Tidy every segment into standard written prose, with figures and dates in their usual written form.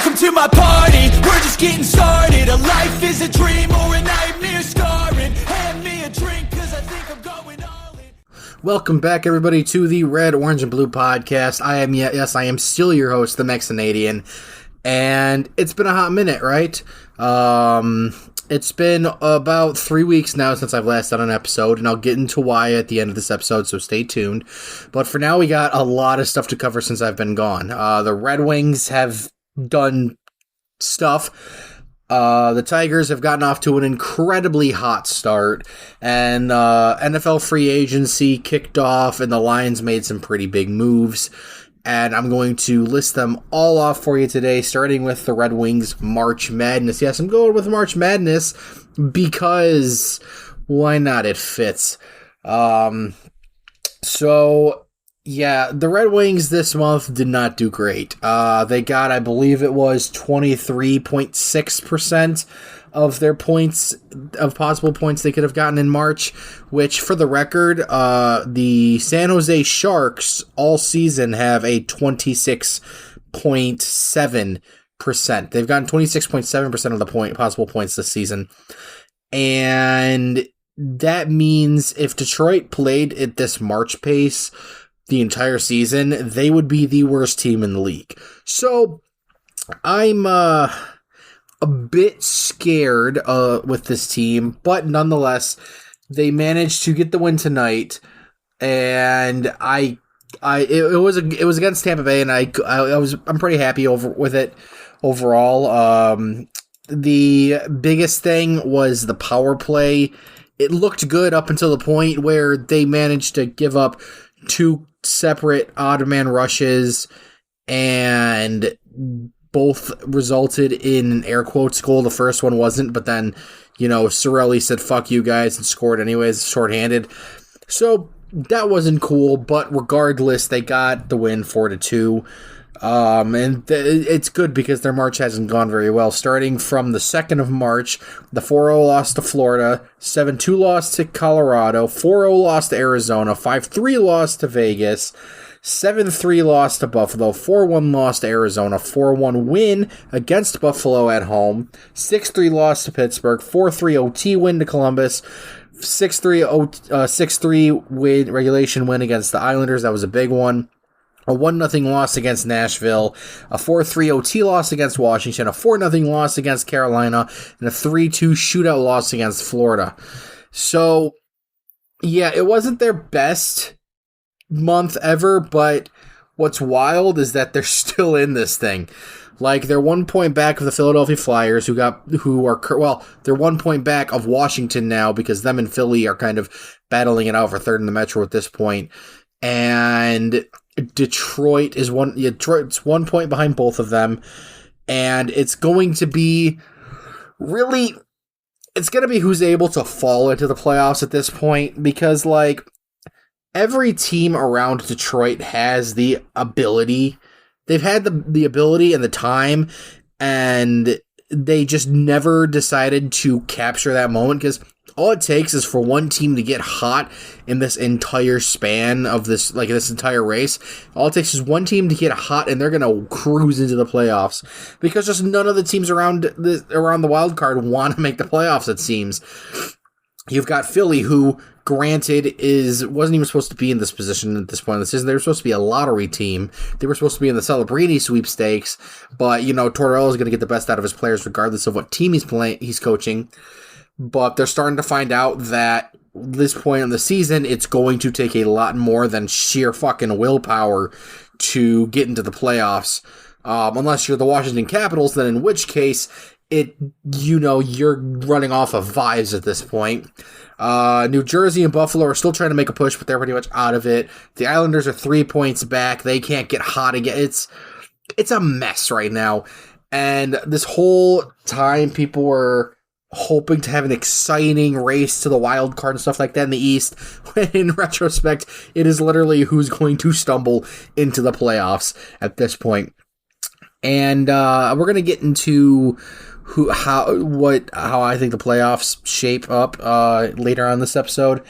Welcome to my party, we're just getting started. A life is a dream or a nightmare scarring. Hand me a drink, cause I think I'm going all in. Welcome back, everybody, to the Red, Orange, and Blue podcast. I am still your host, the Mex-Canadian, and it's been a hot minute, right? It's been about 3 weeks now since I've last done an episode, and I'll get into why at the end of this episode, so stay tuned. But for now, we got a lot of stuff to cover since I've been gone. The Red Wings have done stuff. The Tigers have gotten off to an incredibly hot start, and NFL free agency kicked off, and the Lions made some pretty big moves. And I'm going to list them all off for you today, starting with the Red Wings March Madness. Yes, I'm going with March Madness because why not? It fits. So, yeah, the Red Wings this month did not do great. They got, I believe it was 23.6% of their points, of possible points they could have gotten in March, which, for the record, the San Jose Sharks all season have a 26.7%. They've gotten 26.7% of the possible points this season. And that means if Detroit played at this March pace the entire season, they would be the worst team in the league. So, I'm a bit scared with this team, but nonetheless, they managed to get the win tonight, and it was against Tampa Bay, and I'm pretty happy with it overall. The biggest thing was the power play. It looked good up until the point where they managed to give up two separate odd man rushes, and both resulted in an air quotes goal. The first one wasn't, but then, Cirelli said, fuck you guys, and scored anyways, shorthanded. So that wasn't cool, but regardless, they got the win 4-2. It's good because their March hasn't gone very well. Starting from the 2nd of March, the 4-0 loss to Florida, 7-2 loss to Colorado, 4-0 loss to Arizona, 5-3 loss to Vegas, 7-3 loss to Buffalo, 4-1 loss to Arizona, 4-1 win against Buffalo at home, 6-3 loss to Pittsburgh, 4-3 OT win to Columbus, 6-3 win, regulation win against the Islanders. That was a big one. A 1-0 loss against Nashville, a 4-3 OT loss against Washington, a 4-0 loss against Carolina, and a 3-2 shootout loss against Florida. So, yeah, it wasn't their best month ever, but what's wild is that they're still in this thing. Like, they're 1 point back of the Philadelphia Flyers, they're 1 point back of Washington now, because them and Philly are kind of battling it out for third in the Metro at this point. And Detroit is 1 point behind both of them, and it's going to be who's able to fall into the playoffs at this point, because, like, every team around Detroit has the ability. They've had the ability and the time, and they just never decided to capture that moment, because all it takes is for one team to get hot in this entire span of this entire race. All it takes is one team to get hot, and they're going to cruise into the playoffs, because just none of the teams around the wild card want to make the playoffs, it seems. You've got Philly, who, granted, wasn't even supposed to be in this position at this point in the season. They were supposed to be a lottery team. They were supposed to be in the Celebrini sweepstakes, but, Tortorella is going to get the best out of his players regardless of what team he's coaching. But they're starting to find out that this point in the season, it's going to take a lot more than sheer fucking willpower to get into the playoffs. Unless you're the Washington Capitals, then in which case, you're running off of vibes at this point. New Jersey and Buffalo are still trying to make a push, but they're pretty much out of it. The Islanders are 3 points back. They can't get hot again. It's a mess right now. And this whole time, people were hoping to have an exciting race to the wild card and stuff like that in the East, when in retrospect, it is literally who's going to stumble into the playoffs at this point. And we're going to get into how I think the playoffs shape up later on this episode,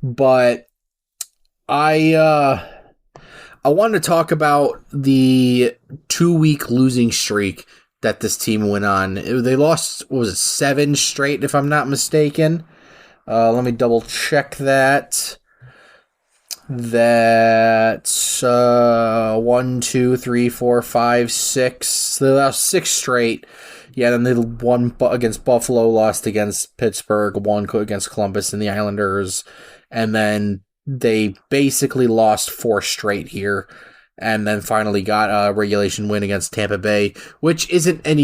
but I wanted to talk about the 2-week losing streak that this team went on. They lost, what was it, 7 straight, if I'm not mistaken. Let me double check that. That's 1, 2, 3, 4, 5, 6. They lost 6 straight. Yeah, then they won against Buffalo, lost against Pittsburgh, won against Columbus and the Islanders, and then they basically lost 4 straight here, and then finally got a regulation win against Tampa Bay, which isn't, a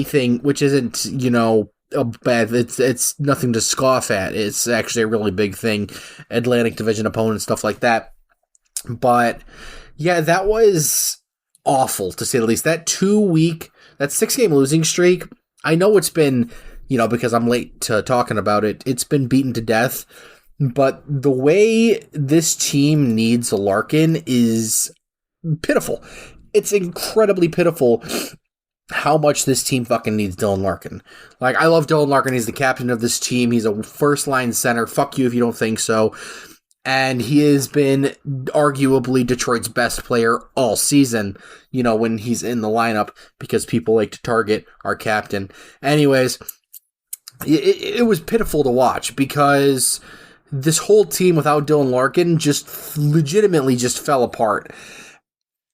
bad. It's nothing to scoff at. It's actually a really big thing. Atlantic Division opponent, stuff like that. But yeah, that was awful to say the least. That 6-game losing streak. I know it's been, because I'm late to talking about it, it's been beaten to death. But the way this team needs Larkin is pitiful. It's incredibly pitiful how much this team fucking needs Dylan Larkin. Like, I love Dylan Larkin. He's the captain of this team. He's a first-line center. Fuck you if you don't think so. And he has been arguably Detroit's best player all season, when he's in the lineup, because people like to target our captain. Anyways, it was pitiful to watch, because this whole team without Dylan Larkin just legitimately just fell apart.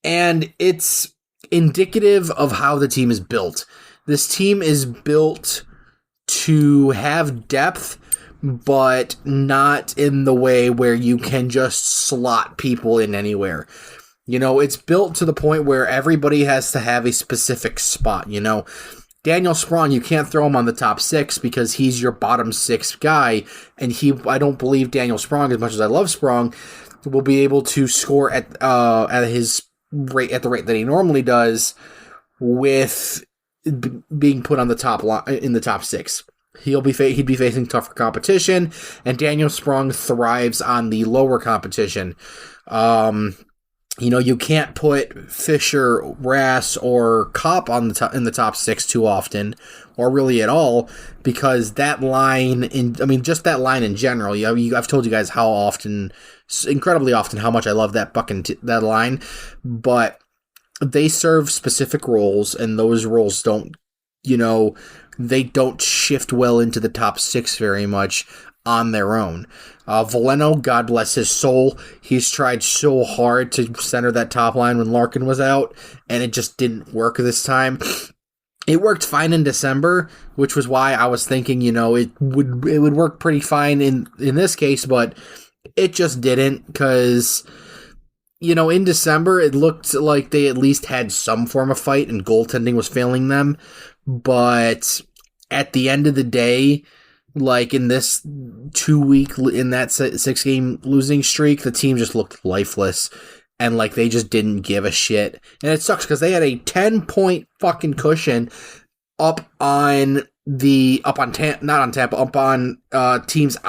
And it's indicative of how the team is built. This team is built to have depth, but not in the way where you can just slot people in anywhere. It's built to the point where everybody has to have a specific spot. Daniel Sprong, you can't throw him on the top 6 because he's your bottom 6 guy, and I don't believe Daniel Sprong, as much as I love Sprong, will be able to score at his rate, at the rate that he normally does, with being put on the top in the top 6. He'd be facing tougher competition, and Daniel Sprong thrives on the lower competition. You can't put Fisher, Rass, or Kopp in the top 6 too often, or really at all, because that line just that line in general. I've told you guys how often, incredibly often, how much I love that that line, but they serve specific roles, and those roles don't, they don't shift well into the top 6 very much on their own. Veleno, God bless his soul, he's tried so hard to center that top line when Larkin was out, and it just didn't work this time. It worked fine in December, which was why I was thinking, it would work pretty fine in this case, but it just didn't, because in December, it looked like they at least had some form of fight, and goaltending was failing them. But at the end of the day, like in this 2-week, in that 6-game losing streak, the team just looked lifeless, and like they just didn't give a shit. And it sucks because they had a 10-point fucking cushion up on teams out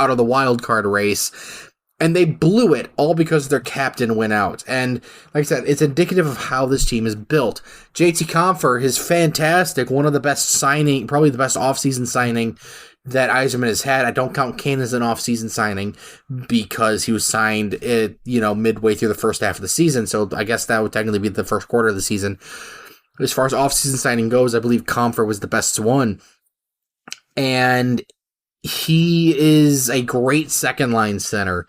of the Wildcard race. And they blew it, all because their captain went out. And like I said, it's indicative of how this team is built. JT Compher is fantastic, one of the best signing, probably the best offseason signing that Yzerman has had. I don't count Kane as an offseason signing because he was signed midway through the first half of the season, so I guess that would technically be the first quarter of the season. As far as offseason signing goes, I believe Compher was the best one. And he is a great second-line center,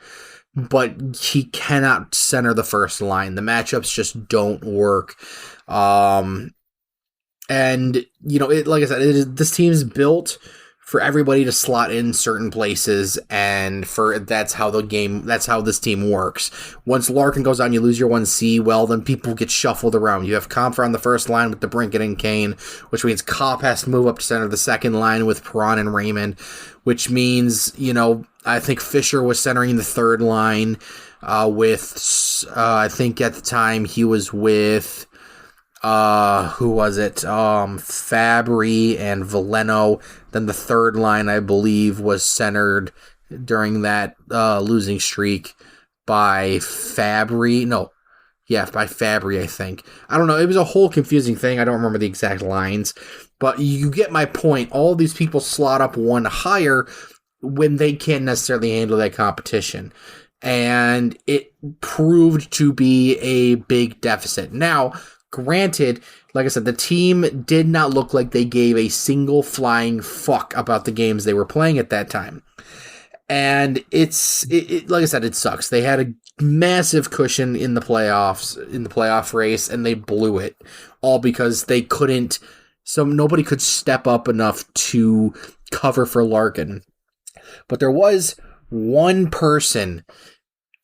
but he cannot center the first line. The matchups just don't work. And, like I said, this team's built for everybody to slot in certain places, and that's how this team works. Once Larkin goes on, you lose your 1C, well, then people get shuffled around. You have Compher on the first line with DeBrincat and Kane, which means Kopp has to move up to center the second line with Perron and Raymond, which means, I think Fisher was centering the third line with, I think at the time he was with, who was it? Fabry and Veleno. Then the third line, I believe, was centered during that losing streak by Fabry. By Fabry, I think. I don't know. It was a whole confusing thing. I don't remember the exact lines. But you get my point. All these people slot up one higher when they can't necessarily handle that competition. And it proved to be a big deficit. Now, Granted, like I said, the team did not look like they gave a single flying fuck about the games they were playing at that time. And like I said, it sucks. They had a massive cushion in the playoff race, and they blew it all because they couldn't. So nobody could step up enough to cover for Larkin. But there was one person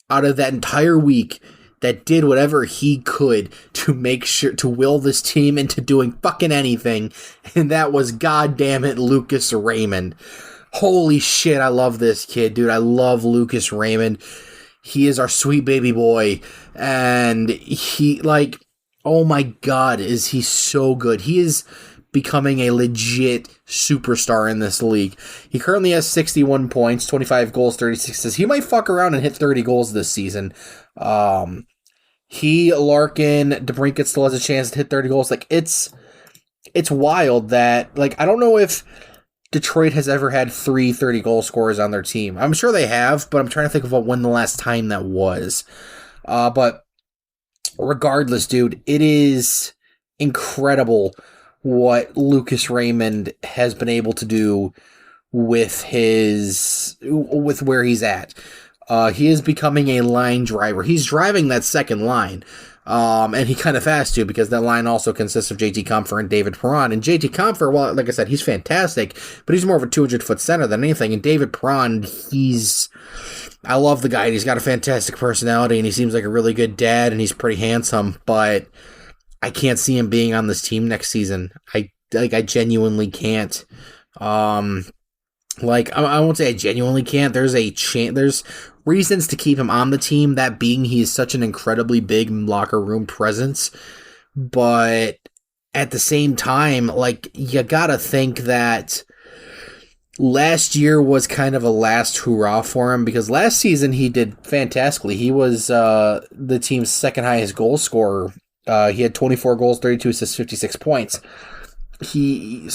out of that entire week that did whatever he could to make sure to will this team into doing fucking anything, and that was goddamn it, Lucas Raymond. Holy shit, I love this kid, dude. I love Lucas Raymond. He is our sweet baby boy, and he, like, oh my god, is he so good. He is becoming a legit superstar in this league. He currently has 61 points, 25 goals, 36 assists. He might fuck around and hit 30 goals this season. Larkin, DeBrincat still has a chance to hit 30 goals. Like, it's wild that, like, I don't know if Detroit has ever had 3 30-goal scorers on their team. I'm sure they have, but I'm trying to think of when the last time that was. But regardless, dude, it is incredible what Lucas Raymond has been able to do with where he's at. He is becoming a line driver. He's driving that second line. And he kind of has to, because that line also consists of JT Compher and David Perron. And JT Compher, well, like I said, he's fantastic, but he's more of a 200-foot center than anything. And David Perron, I love the guy. He's got a fantastic personality, and he seems like a really good dad, and he's pretty handsome, but I can't see him being on this team next season. I genuinely can't. I won't say I genuinely can't. There's reasons to keep him on the team, that being he is such an incredibly big locker room presence. But at the same time, like, you gotta think that last year was kind of a last hurrah for him, because last season he did fantastically. He was the team's second highest goal scorer. He had 24 goals, 32 assists, 56 points. He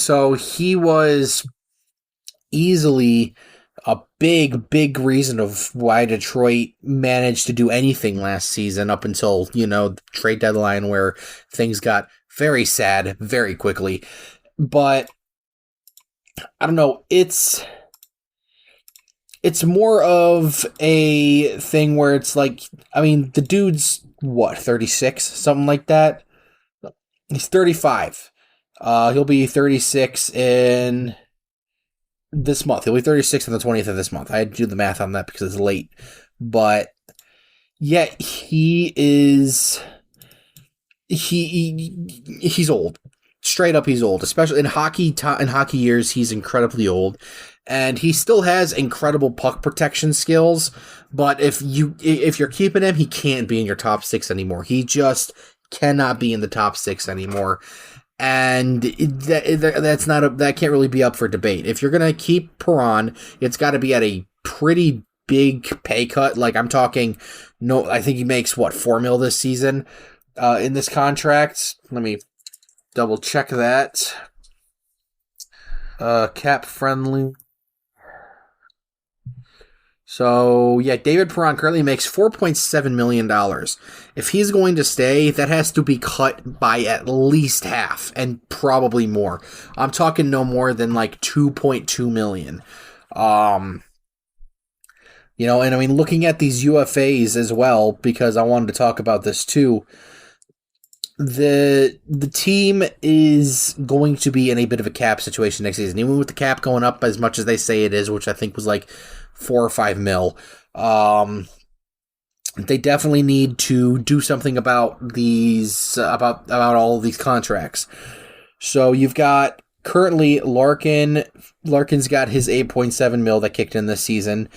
was easily a big reason of why Detroit managed to do anything last season, up until, the trade deadline, where things got very sad very quickly. But I don't know, it's more of a thing where it's like, I mean, the dude's 36, something like that. He's 35. He'll be 36 in this month. He'll be 36 on the 20th of this month. I had to do the math on that because it's late. But yeah, he's old. Straight up, he's old. Especially in hockey years, he's incredibly old. And he still has incredible puck protection skills. But if you're keeping him, he can't be in your top 6 anymore. He just cannot be in the top 6 anymore. And that can't really be up for debate. If you're gonna keep Perron, it's got to be at a pretty big pay cut. Like, I'm talking, I think he makes $4 million this season in this contract. Let me double check that. Cap friendly. So, yeah, David Perron currently makes $4.7 million. If he's going to stay, that has to be cut by at least half, and probably more. I'm talking no more than like $2.2 million. And I mean, looking at these UFAs as well, because I wanted to talk about this too, the team is going to be in a bit of a cap situation next season. Even with the cap going up as much as they say it is, which I think was like 4 or 5 mil. They definitely need to do something about these, about all of these contracts. So you've got currently Larkin's got his 8.7 mil that kicked in this season.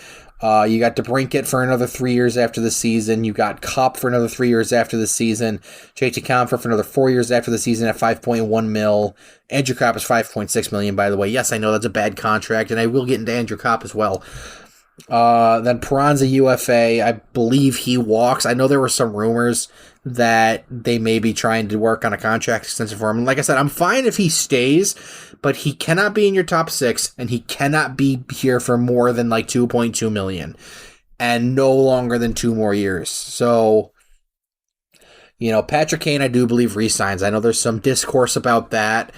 You got DeBrincat for another 3 years after the season. You got Kopp for another 3 years after the season. JT Compher for another 4 years after the season at 5.1 mil. Andrew Kopp is 5.6 million, by the way. Yes, I know that's a bad contract, and I will get into Andrew Kopp as well. Then Perron's a UFA. I believe he walks. I know there were some rumors that they may be trying to work on a contract extension for him. And like I said, I'm fine if he stays, but he cannot be in your top 6, and he cannot be here for more than like 2.2 million, and no longer than 2 more years. So Patrick Kane, I do believe resigns. I know there's some discourse about that,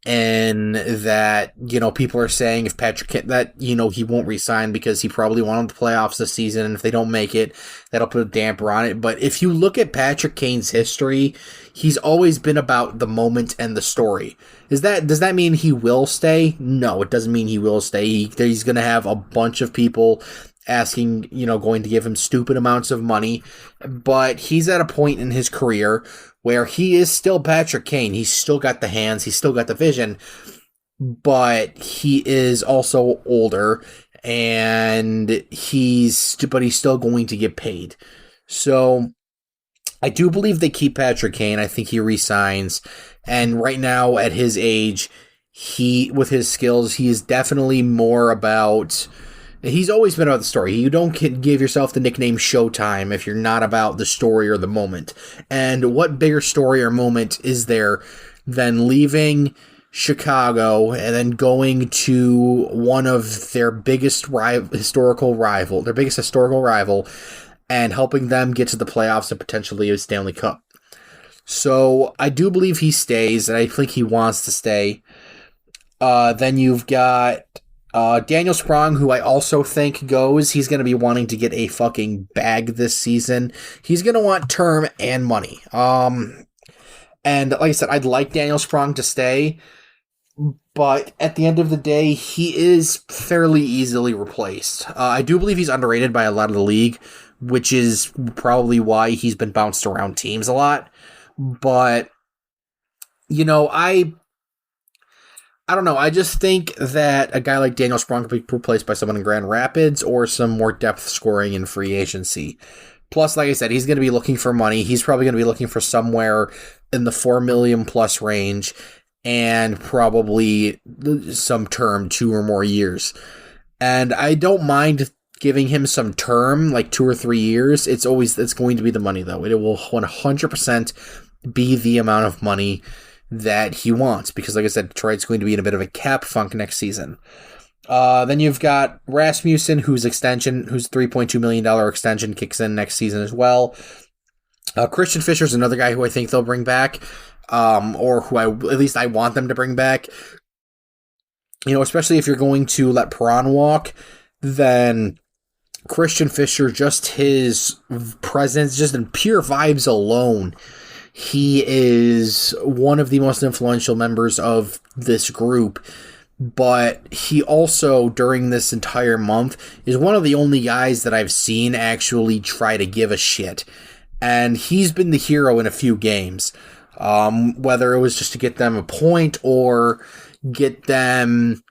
and that, people are saying if Patrick Kane, that, he won't resign because he probably wanted the playoffs this season, and if they don't make it, that'll put a damper on it. But if you look at Patrick Kane's history, he's always been about the moment and the story. Does that mean he will stay? No, it doesn't mean he will stay. He's going to have a bunch of people asking, going to give him stupid amounts of money, but he's at a point in his career where he is still Patrick Kane. He's still got the hands, he's still got the vision, but he is also older, and he's still going to get paid. So I do believe they keep Patrick Kane. I think he resigns, and right now at his age, with his skills, he is definitely more about. He's always been about the story. You don't give yourself the nickname Showtime if you're not about the story or the moment. And what bigger story or moment is there than leaving Chicago and then going to one of their biggest historical rival, and helping them get to the playoffs and potentially a Stanley Cup. So I do believe he stays, and I think he wants to stay. Then you've got Daniel Sprong, who I also think goes. He's going to be wanting to get a fucking bag this season. He's going to want term and money. And like I said, I'd like Daniel Sprong to stay, but at the end of the day, he is fairly easily replaced. I do believe he's underrated by a lot of the league, which is probably why he's been bounced around teams a lot. But, I don't know. I just think that a guy like Daniel Sprong could be replaced by someone in Grand Rapids or some more depth scoring in free agency. Plus, like I said, he's going to be looking for money. He's probably going to be looking for somewhere in the $4 million plus range, and probably some term, 2 or more years. And I don't mind giving him some term, like 2 or 3 years. It's going to be the money, though. It will 100% be the amount of money that he wants, because like I said, Detroit's going to be in a bit of a cap funk next season. Then you've got Rasmussen, whose $3.2 million extension kicks in next season as well. Christian Fischer's another guy who I think they'll bring back, or who at least I want them to bring back. Especially if you're going to let Perron walk, then Christian Fischer, just his presence, just in pure vibes alone, he is one of the most influential members of this group, but he also, during this entire month, is one of the only guys that I've seen actually try to give a shit. And he's been the hero in a few games, whether it was just to get them a point or get them,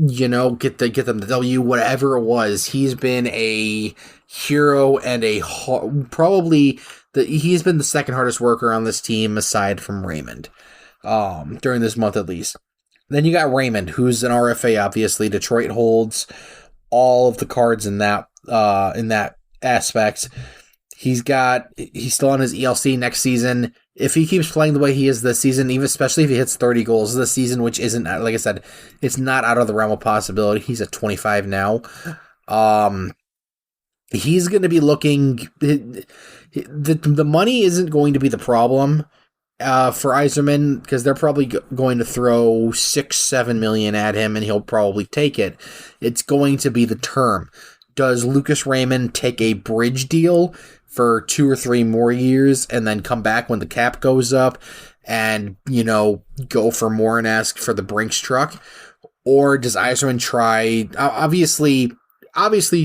get them the W, whatever it was. He's been a hero and he's been the second hardest worker on this team aside from Raymond, during this month at least. Then you got Raymond, who's an RFA, obviously. Detroit holds all of the cards in that aspect. He's still on his ELC next season. If he keeps playing the way he is this season, even especially if he hits 30 goals this season, which isn't, like I said, it's not out of the realm of possibility. He's at 25 now. He's going to be looking. The money isn't going to be the problem for Yzerman, because they're probably going to throw $6-7 million at him, and he'll probably take it. It's going to be the term. Does Lucas Raymond take a bridge deal for 2 or 3 more years and then come back when the cap goes up and, go for more and ask for the Brinks truck? Or does Yzerman try, obviously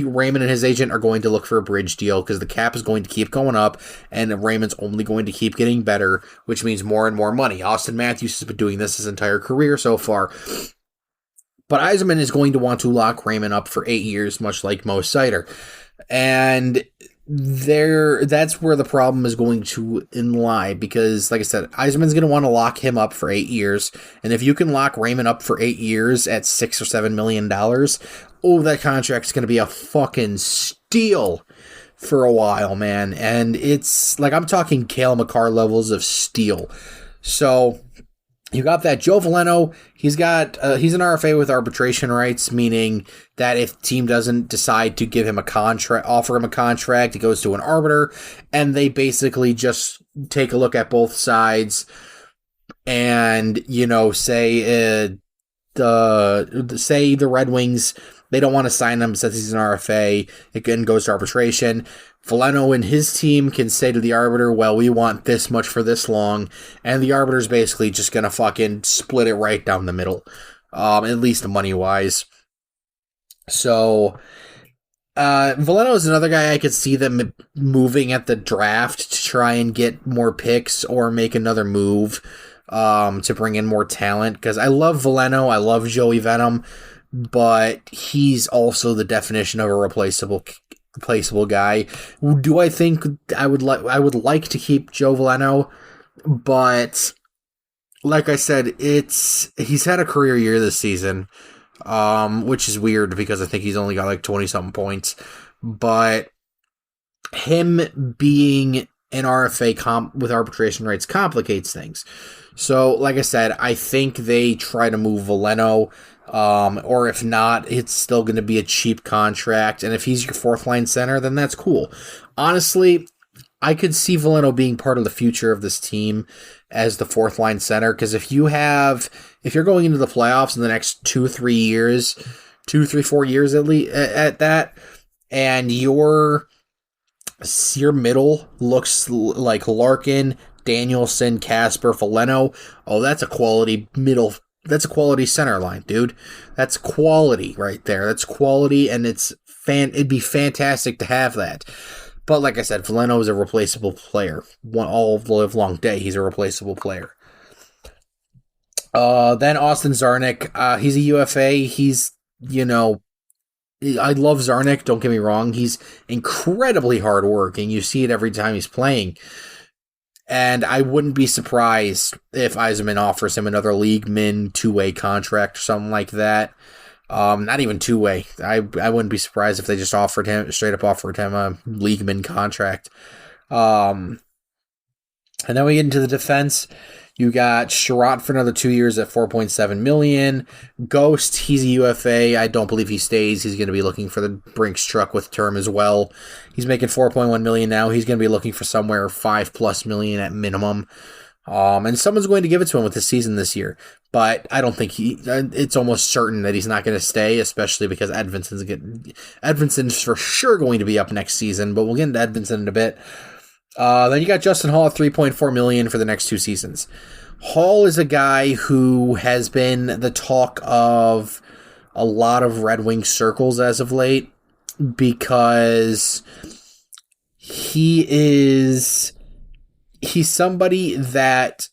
Raymond and his agent are going to look for a bridge deal, because the cap is going to keep going up and Raymond's only going to keep getting better, which means more and more money. Austin Matthews has been doing this his entire career so far. But Yzerman is going to want to lock Raymond up for 8 years, much like Mo Seider. And that's where the problem is going to lie, because, like I said, Yzerman's going to want to lock him up for 8 years. And if you can lock Raymond up for 8 years at $6 or $7 million, that contract's going to be a fucking steal for a while, man. And it's like, I'm talking Cale Makar levels of steal. So You got that Joe Veleno. He's an RFA with arbitration rights, meaning that if team doesn't decide to give him a contract, offer him a contract, it goes to an arbiter, and they basically just take a look at both sides, and say the Red Wings, they don't want to sign him since he's an RFA. It then goes to arbitration. Veleno and his team can say to the arbiter, well, we want this much for this long, and the arbiter's basically just going to fucking split it right down the middle, at least money-wise. So, Veleno is another guy I could see them moving at the draft to try and get more picks or make another move to bring in more talent, because I love Veleno, I love Joey Venom, but he's also the definition of a replaceable guy. Do I think I would like to keep Joe Veleno, but like I said, he's had a career year this season, which is weird because I think he's only got like 20 something points, but him being an RFA with arbitration rights complicates things. So, like I said, I think they try to move Veleno, or if not, it's still going to be a cheap contract, and if he's your fourth line center, then that's cool. Honestly, I could see Veleno being part of the future of this team as the fourth line center, because if you're going into the playoffs in the next 4 years at least at that, and your middle looks like Larkin, Danielson, Casper, Veleno, that's a quality middle. That's a quality center line, dude. That's quality right there. That's quality, and it'd be fantastic to have that. But like I said, Veleno is a replaceable player. All of the livelong day, he's a replaceable player. Then Austin Czarnik, he's a UFA. He's, I love Czarnik, don't get me wrong. He's incredibly hardworking. You see it every time he's playing. And I wouldn't be surprised if Yzerman offers him another league min 2-way contract or something like that. Not even 2-way. I wouldn't be surprised if they just straight up offered him a league min contract. And then we get into the defense. You got Sherratt for another 2 years at $4.7 million. Ghost, he's a UFA. I don't believe he stays. He's going to be looking for the Brinks truck with term as well. He's making $4.1 million now. He's going to be looking for somewhere $5+ million at minimum. And someone's going to give it to him with his season this year. But I don't think it's almost certain that he's not going to stay, especially because Edvinsson's for sure going to be up next season, but we'll get into Edvinsson in a bit. Then you got Justin Hall at $3.4 million for the next 2 seasons. Hall is a guy who has been the talk of a lot of Red Wing circles as of late, because he's somebody that,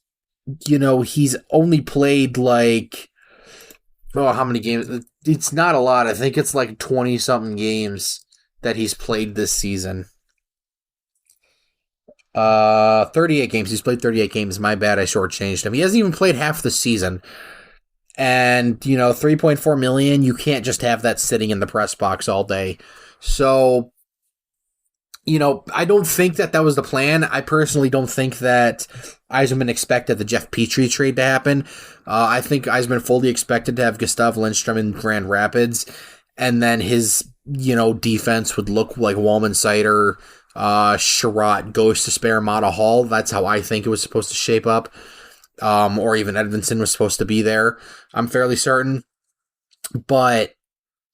he's only played how many games? It's not a lot. I think it's like 20 something games that he's played this season. 38 games. He's played 38 games. My bad, I shortchanged him. He hasn't even played half the season. And, $3.4 million, you can't just have that sitting in the press box all day. So, I don't think that was the plan. I personally don't think that Yzerman expected the Jeff Petry trade to happen. I think Yzerman fully expected to have Gustav Lindstrom in Grand Rapids, and then his, defense would look like Wallman-Seider, Sherratt, Ghost to spare Mata Hall. That's how I think it was supposed to shape up. Or even Edvinsson was supposed to be there. I'm fairly certain. But,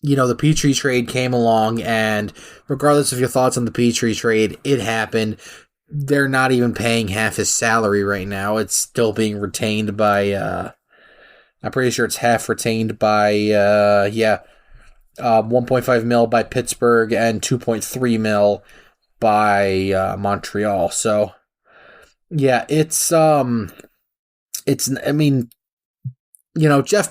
the Petry trade came along, and regardless of your thoughts on the Petry trade, it happened. They're not even paying half his salary right now. It's still being retained by, I'm pretty sure it's half retained by, 1.5 mil by Pittsburgh and 2.3 mil by Montreal. So yeah, Jeff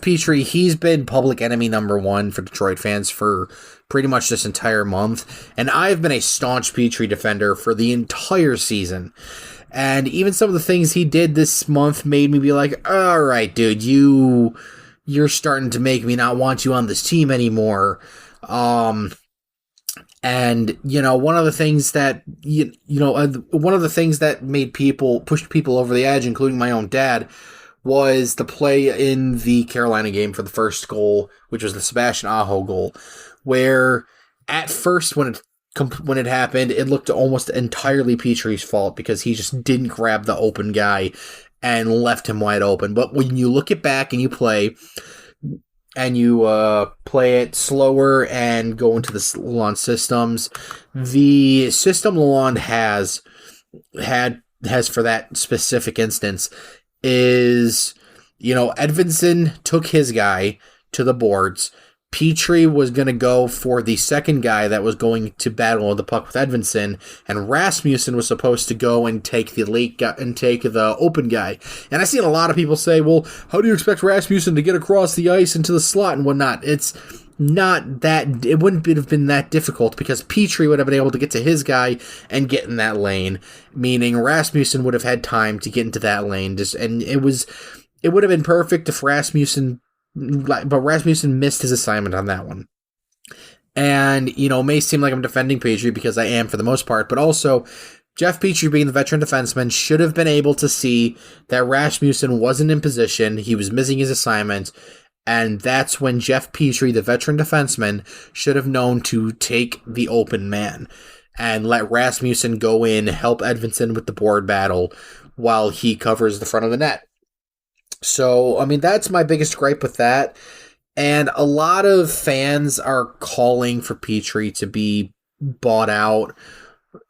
Petry, he's been public enemy number 1 for Detroit fans for pretty much this entire month, and I've been a staunch Petry defender for the entire season. And even some of the things he did this month made me be like, all right, dude, you're starting to make me not want you on this team anymore. And, one of the things that, pushed people over the edge, including my own dad, was the play in the Carolina game for the first goal, which was the Sebastian Aho goal, where at first when it happened, it looked almost entirely Petry's fault because he just didn't grab the open guy and left him wide open. But when you look it back and you play it slower and go into the Lalonde systems, the system Lalonde has for that specific instance is, Edvinsson took his guy to the boards. Petry was going to go for the second guy that was going to battle the puck with Edvinsson, and Rasmussen was supposed to go and take the late guy and take the open guy. And I've seen a lot of people say, well, how do you expect Rasmussen to get across the ice into the slot and whatnot? It wouldn't have been that difficult because Petry would have been able to get to his guy and get in that lane, meaning Rasmussen would have had time to get into that lane. It would have been perfect if Rasmussen missed his assignment on that one. And, it may seem like I'm defending Petry because I am for the most part, but also Jeff Petry, being the veteran defenseman, should have been able to see that Rasmussen wasn't in position, he was missing his assignment, and that's when Jeff Petry, the veteran defenseman, should have known to take the open man and let Rasmussen go in, help Edvinsson with the board battle while he covers the front of the net. So, that's my biggest gripe with that. And a lot of fans are calling for Petry to be bought out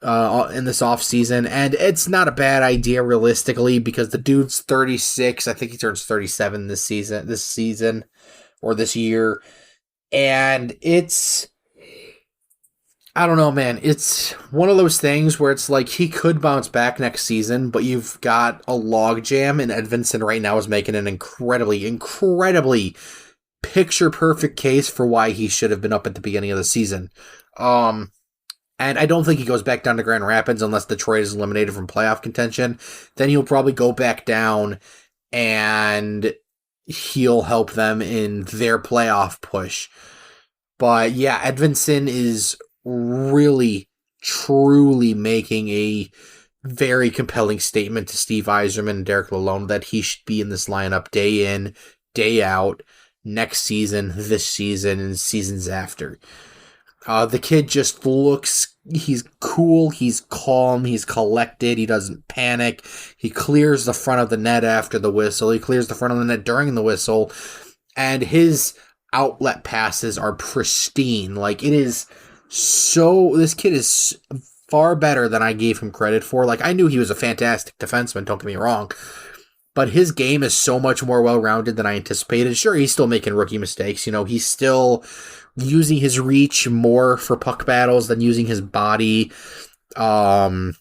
in this offseason. And it's not a bad idea realistically because the dude's 36. I think he turns 37 this season or this year. And I don't know, man. It's one of those things where it's like he could bounce back next season, but you've got a logjam, and Edvinsson right now is making an incredibly, incredibly picture-perfect case for why he should have been up at the beginning of the season. And I don't think he goes back down to Grand Rapids unless Detroit is eliminated from playoff contention. Then he'll probably go back down, and he'll help them in their playoff push. But yeah, Edvinsson is really, truly making a very compelling statement to Steve Yzerman and Derek Lalonde that he should be in this lineup day in, day out, next season, this season, and seasons after. The kid just looks, he's cool, he's calm, he's collected, he doesn't panic, he clears the front of the net after the whistle, he clears the front of the net during the whistle, and his outlet passes are pristine. This kid is far better than I gave him credit for. I knew he was a fantastic defenseman, don't get me wrong, but his game is so much more well-rounded than I anticipated. Sure, he's still making rookie mistakes. He's still using his reach more for puck battles than using his body. And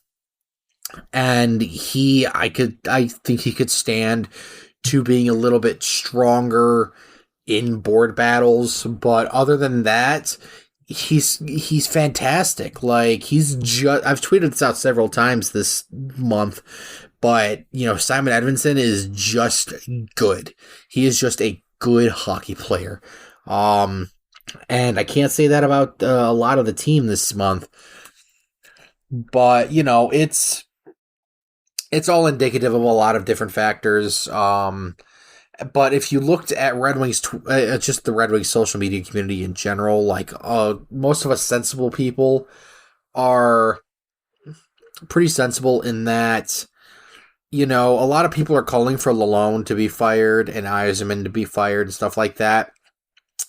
I think he could stand to being a little bit stronger in board battles, but other than that, he's fantastic. I've tweeted this out several times this month, but Simon Edvinsson is just good. He is just a good hockey player. And I can't say that about a lot of the team this month, but it's all indicative of a lot of different factors. But if you looked at Red Wings, just the Red Wings social media community in general, most of us sensible people are pretty sensible in that, a lot of people are calling for Lalonde to be fired and Yzerman to be fired and stuff like that.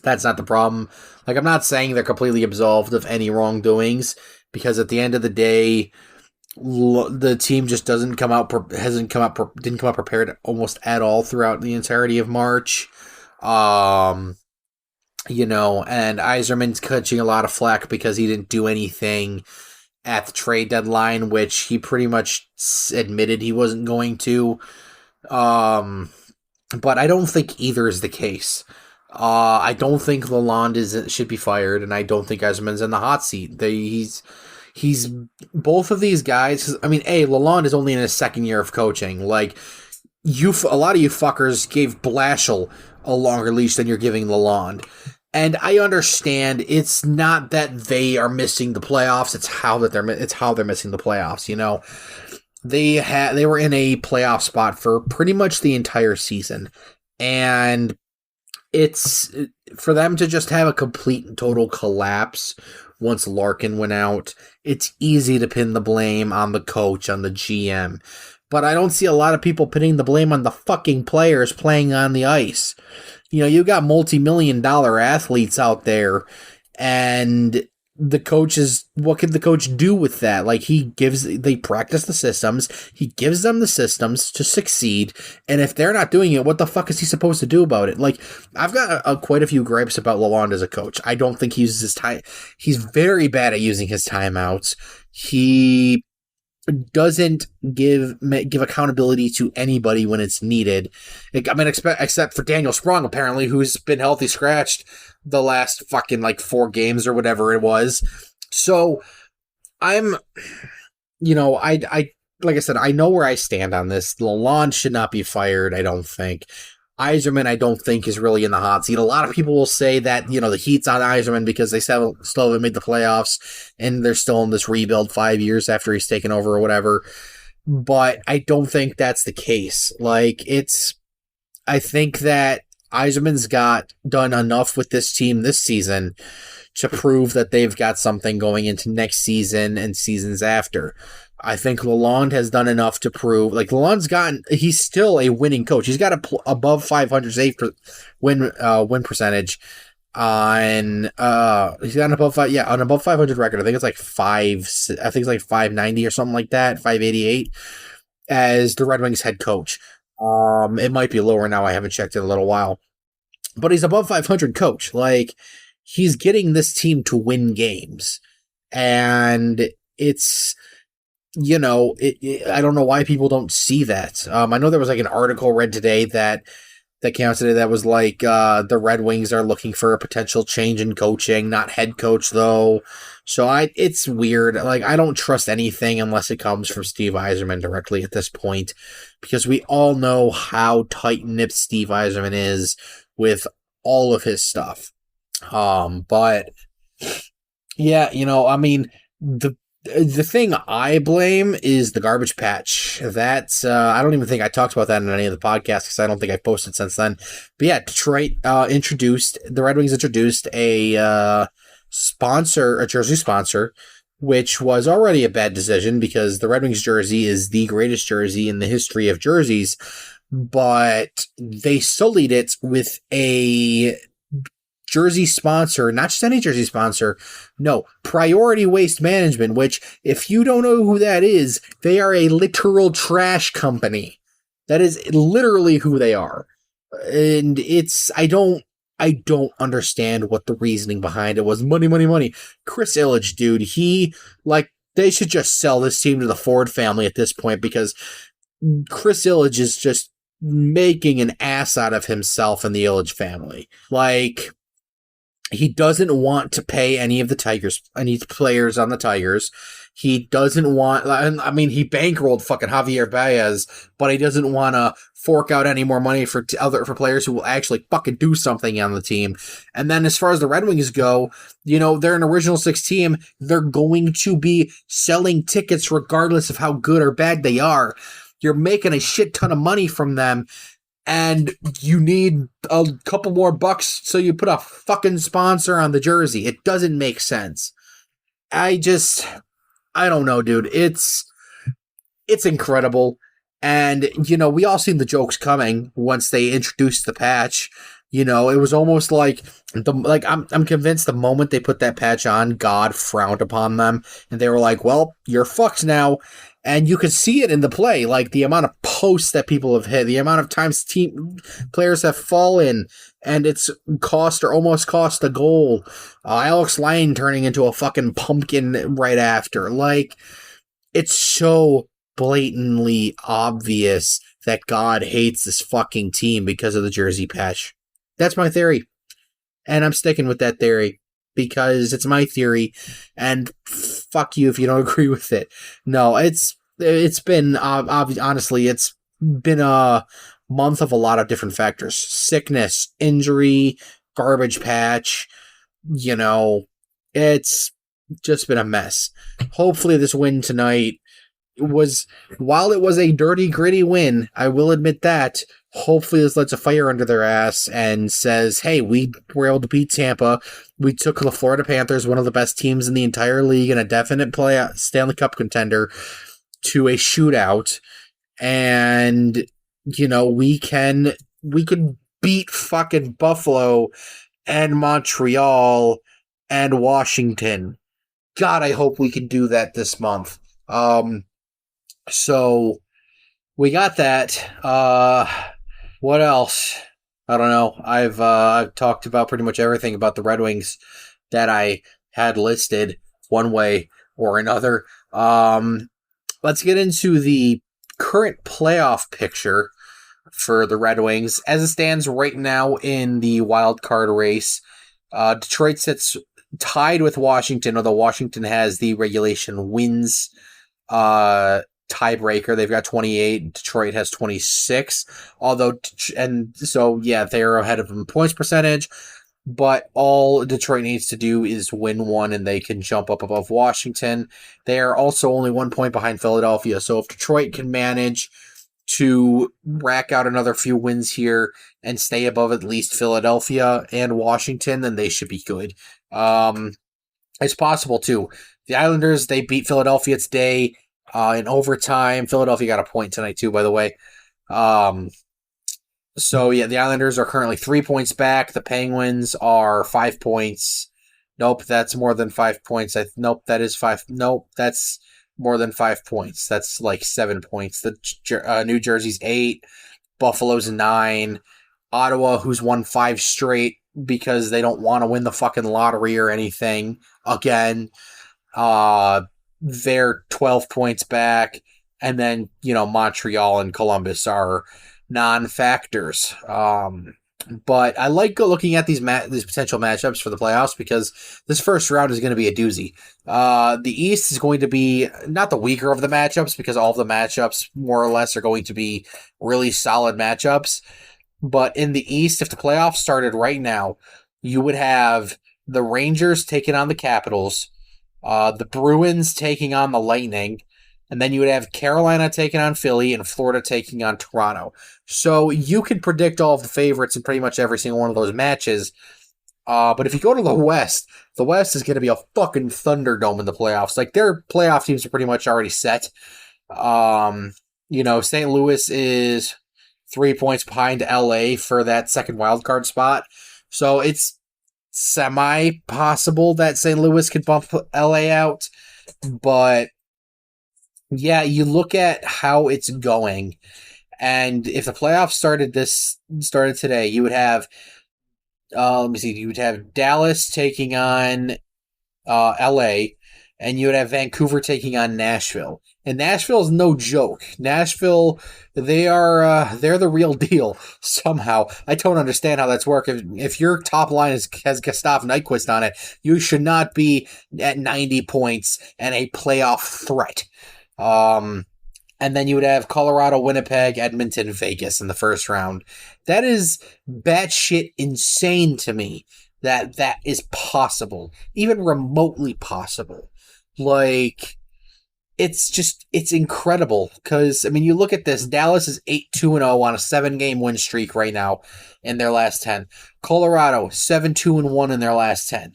That's not the problem. I'm not saying they're completely absolved of any wrongdoings, because at the end of the day, the team just didn't come out prepared almost at all throughout the entirety of March. And Yzerman's catching a lot of flack because he didn't do anything at the trade deadline, which he pretty much admitted he wasn't going to. But I don't think either is the case. I don't think Lalonde should be fired, and I don't think Yzerman's in the hot seat. He's both of these guys. Lalonde is only in his second year of coaching. A lot of you fuckers gave Blashill a longer leash than you're giving Lalonde. And I understand it's not that they are missing the playoffs, it's how they're missing the playoffs, they were in a playoff spot for pretty much the entire season, and it's for them to just have a complete and total collapse once Larkin went out. It's easy to pin the blame on the coach, on the GM, but I don't see a lot of people pinning the blame on the fucking players playing on the ice. You got multi-million-dollar athletes out there, and the coaches, what can the coach do with that? Like, they practice the systems, he gives them the systems to succeed, and if they're not doing it, what the fuck is he supposed to do about it? Like, I've got quite a few gripes about Lalonde as a coach. I don't think he uses his time. He's very bad at using his timeouts. He doesn't give accountability to anybody when it's needed. Except for Daniel Sprong, apparently, who's been healthy scratched the last fucking 4 games or whatever it was. So I'm, I like I said, I know where I stand on this. Lalonde should not be fired, I don't think. Yzerman, I don't think, is really in the hot seat. A lot of people will say that, the heat's on Yzerman because they still haven't made the playoffs and they're still in this rebuild 5 years after he's taken over or whatever. But I don't think that's the case. I think that Yzerman's done enough with this team this season to prove that they've got something going into next season and seasons after. I think Lalonde has done enough to prove, he's still a winning coach. He's got above 500 save win percentage on, he's got an above 500 record. I think it's like 590 or something like that, 588 as the Red Wings head coach. It might be lower now. I haven't checked in a little while, but he's above 500 coach. He's getting this team to win games, and it's, I don't know why people don't see that. I know there was an article read today that came out today that was the Red Wings are looking for a potential change in coaching, not head coach though. So it's weird. I don't trust anything unless it comes from Steve Yzerman directly at this point, because we all know how tight-knit Steve Yzerman is with all of his stuff. But yeah, the thing I blame is the garbage patch. That's, I don't even think I talked about that in any of the podcasts because I don't think I posted since then. But yeah, Detroit the Red Wings introduced a jersey sponsor, which was already a bad decision because the Red Wings jersey is the greatest jersey in the history of jerseys. But they sullied it with a jersey sponsor, not just any jersey sponsor, no, Priority Waste Management, which, if you don't know who that is, they are a literal trash company. That is literally who they are. And I don't understand what the reasoning behind it was. Money. Chris Illich, dude, they should just sell this team to the Ford family at this point, because Chris Illich is just making an ass out of himself and the Illich family. He doesn't want to pay any of the Tigers, any players on the Tigers. He doesn't want, he bankrolled fucking Javier Baez, but he doesn't want to fork out any more money for players who will actually fucking do something on the team. And then as far as the Red Wings go, they're an original 6 team. They're going to be selling tickets regardless of how good or bad they are. You're making a shit ton of money from them, and you need a couple more bucks, so you put a fucking sponsor on the jersey. It doesn't make sense. I don't know, dude. It's incredible. And, we all seen the jokes coming once they introduced the patch. It was almost I'm convinced the moment they put that patch on, God frowned upon them. And they were like, well, you're fucked now. And you could see it in the play, the amount of posts that people have hit, the amount of times players have fallen, and it's almost cost a goal. Alex Lyon turning into a fucking pumpkin right after. It's so blatantly obvious that God hates this fucking team because of the jersey patch. That's my theory. And I'm sticking with that theory, because it's my theory, and fuck you if you don't agree with it. No, it's been, honestly, it's been a month of a lot of different factors. Sickness, injury, garbage patch, it's just been a mess. Hopefully this win tonight while it was a dirty, gritty win, I will admit that. Hopefully this lights a fire under their ass and says, hey, we were able to beat Tampa. We took the Florida Panthers, one of the best teams in the entire league and a definite Stanley Cup contender, to a shootout. And, we can beat fucking Buffalo and Montreal and Washington. God, I hope we can do that this month. So we got that. What else? I don't know. I've talked about pretty much everything about the Red Wings that I had listed one way or another. Let's get into the current playoff picture for the Red Wings as it stands right now in the wild card race. Detroit sits tied with Washington, although Washington has the regulation wins tiebreaker. They've got 28. Detroit has 26. They're ahead of them in points percentage. But all Detroit needs to do is win one, and they can jump up above Washington. They are also only 1 point behind Philadelphia. So if Detroit can manage to rack out another few wins here and stay above at least Philadelphia and Washington, then they should be good. It's possible too. The Islanders, they beat Philadelphia today in overtime. Philadelphia got a point tonight too, by the way. The Islanders are currently 3 points back. The Penguins are 5 points. Nope, that's more than 5 points. That is 5. Nope, that's more than 5 points. That's like 7 points. The New Jersey's 8. Buffalo's 9. Ottawa, who's won 5 straight because they don't want to win the fucking lottery or anything again. They're 12 points back. And then, Montreal and Columbus are non-factors. But I like looking at these potential matchups for the playoffs because this first round is going to be a doozy. The East is going to be not the weaker of the matchups because all of the matchups more or less are going to be really solid matchups. But in the East, if the playoffs started right now, you would have the Rangers taking on the Capitals, the Bruins taking on the Lightning, and then you would have Carolina taking on Philly and Florida taking on Toronto. So you can predict all of the favorites in pretty much every single one of those matches. But if you go to the West is going to be a fucking Thunderdome in the playoffs. Like, their playoff teams are pretty much already set. St. Louis is 3 points behind LA for that second wildcard spot. So it's semi-possible that St. Louis could bump LA out. But yeah, you look at how it's going, and if the playoffs started today, you would have, you would have Dallas taking on LA, and you would have Vancouver taking on Nashville. And Nashville is no joke. Nashville, they're the real deal somehow. I don't understand how that's work. If your top line has Gustav Nyquist on it, you should not be at 90 points and a playoff threat. And then you would have Colorado, Winnipeg, Edmonton, Vegas in the first round. That is batshit insane to me that is possible, even remotely possible. Like, it's incredible because, you look at this. Dallas is 8-2-0 on a 7-game win streak right now in their last 10. Colorado, 7-2-1 in their last 10.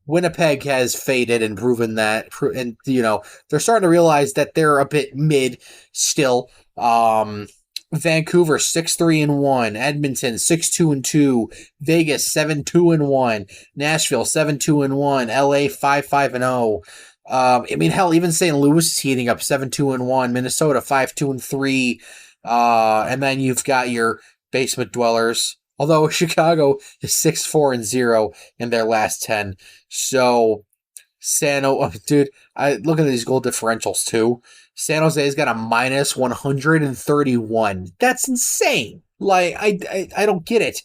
Winnipeg has faded and proven that, and they're starting to realize that they're a bit mid still. Vancouver 6-3-1, Edmonton 6-2-2, Vegas 7-2-1, Nashville 7-2-1, LA 5-5-0. Hell, even St. Louis is heating up 7-2-1, Minnesota 5-2-3, and then you've got your basement dwellers. Although Chicago is 6-4-0 in their last 10. So, dude, I look at these goal differentials too. San Jose's got a minus 131. That's insane. Like, I don't get it.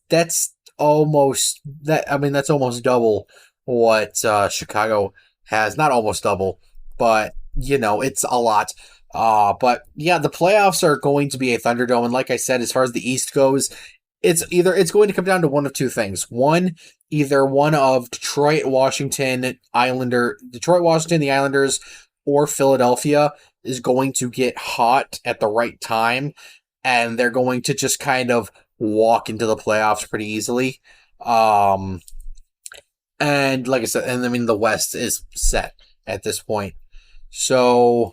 That's almost that's almost double what Chicago has. Not almost double, but it's a lot. But yeah, the playoffs are going to be a Thunderdome, and like I said, as far as the East goes, it's going to come down to one of two things. One, either one of Detroit, Washington, the Islanders, or Philadelphia is going to get hot at the right time, and they're going to just kind of walk into the playoffs pretty easily. And like I said, and I mean, the West is set at this point. So,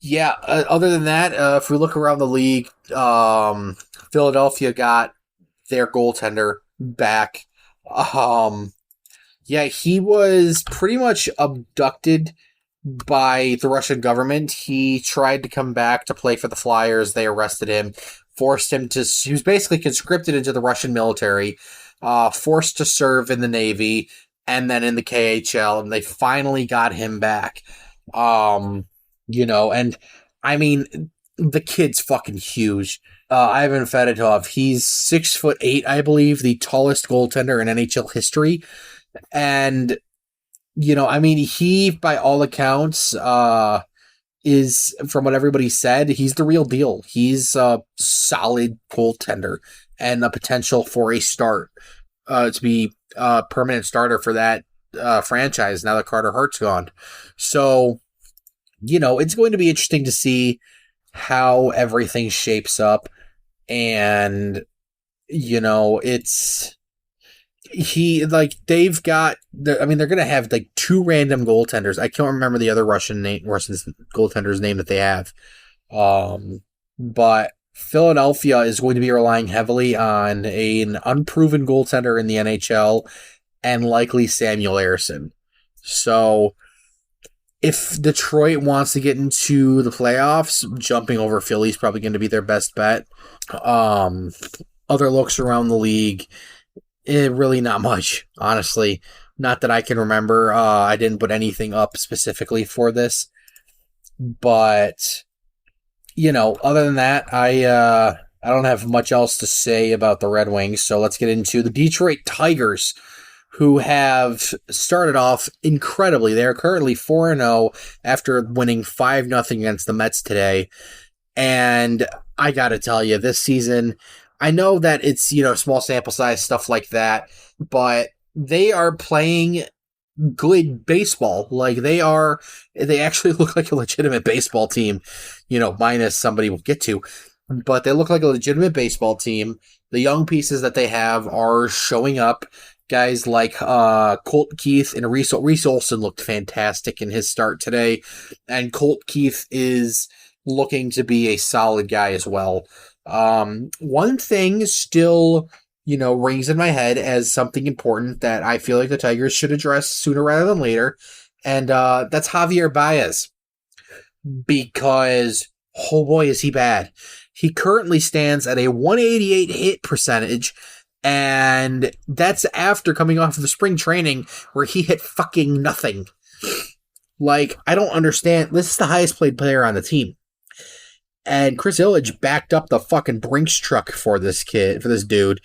yeah, other than that, if we look around the league, Philadelphia got their goaltender back. Yeah, he was pretty much abducted by the Russian government. He tried to come back to play for the Flyers. They arrested him, forced him to, he was basically conscripted into the Russian military, forced to serve in the Navy, and then in the KHL, and they finally got him back. And I mean, the kid's fucking huge. Ivan Fedotov, he's 6'8", I believe, the tallest goaltender in NHL history. And, I mean, he, by all accounts, is, from what everybody said, he's the real deal. He's a solid goaltender and a potential for a start, to be a permanent starter for that franchise now that Carter Hart's gone. So, it's going to be interesting to see how everything shapes up. And, they've got, they're going to have like two random goaltenders. I can't remember the other Russian goaltender's name that they have. But Philadelphia is going to be relying heavily on an unproven goaltender in the NHL and likely Samuel Ersson. So if Detroit wants to get into the playoffs, jumping over Philly is probably going to be their best bet. Other looks around the league, really not much, honestly. Not that I can remember. I didn't put anything up specifically for this. But, other than that, I don't have much else to say about the Red Wings. So let's get into the Detroit Tigers, who have started off incredibly. They are currently 4-0 after winning 5-0 against the Mets today. And I got to tell you, this season, I know that it's, small sample size, stuff like that, but they are playing good baseball. They actually look like a legitimate baseball team, minus somebody we'll get to, but they look like a legitimate baseball team. The young pieces that they have are showing up. Guys like Colt Keith and Reese Olson looked fantastic in his start today, and Colt Keith is looking to be a solid guy as well. One thing still, rings in my head as something important that I feel like the Tigers should address sooner rather than later, and that's Javier Baez, because, oh boy, is he bad. He currently stands at a 188 hit percentage, and that's after coming off of the spring training where he hit fucking nothing. I don't understand. This is the highest paid player on the team. And Chris Illich backed up the fucking Brinks truck for this dude.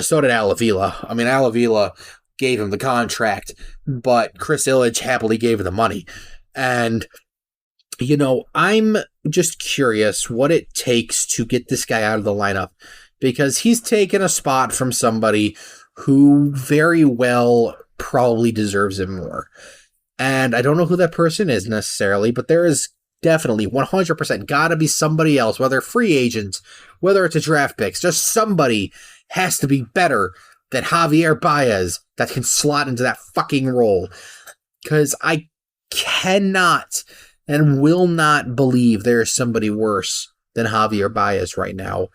So did Al Avila. I mean, Al Avila gave him the contract, but Chris Illich happily gave him the money. And, I'm just curious what it takes to get this guy out of the lineup, because he's taken a spot from somebody who very well probably deserves it more. And I don't know who that person is necessarily, but there is definitely 100% gotta be somebody else, whether free agents, whether it's a draft picks, just somebody has to be better than Javier Baez that can slot into that fucking role. Because I cannot and will not believe there is somebody worse than Javier Baez right now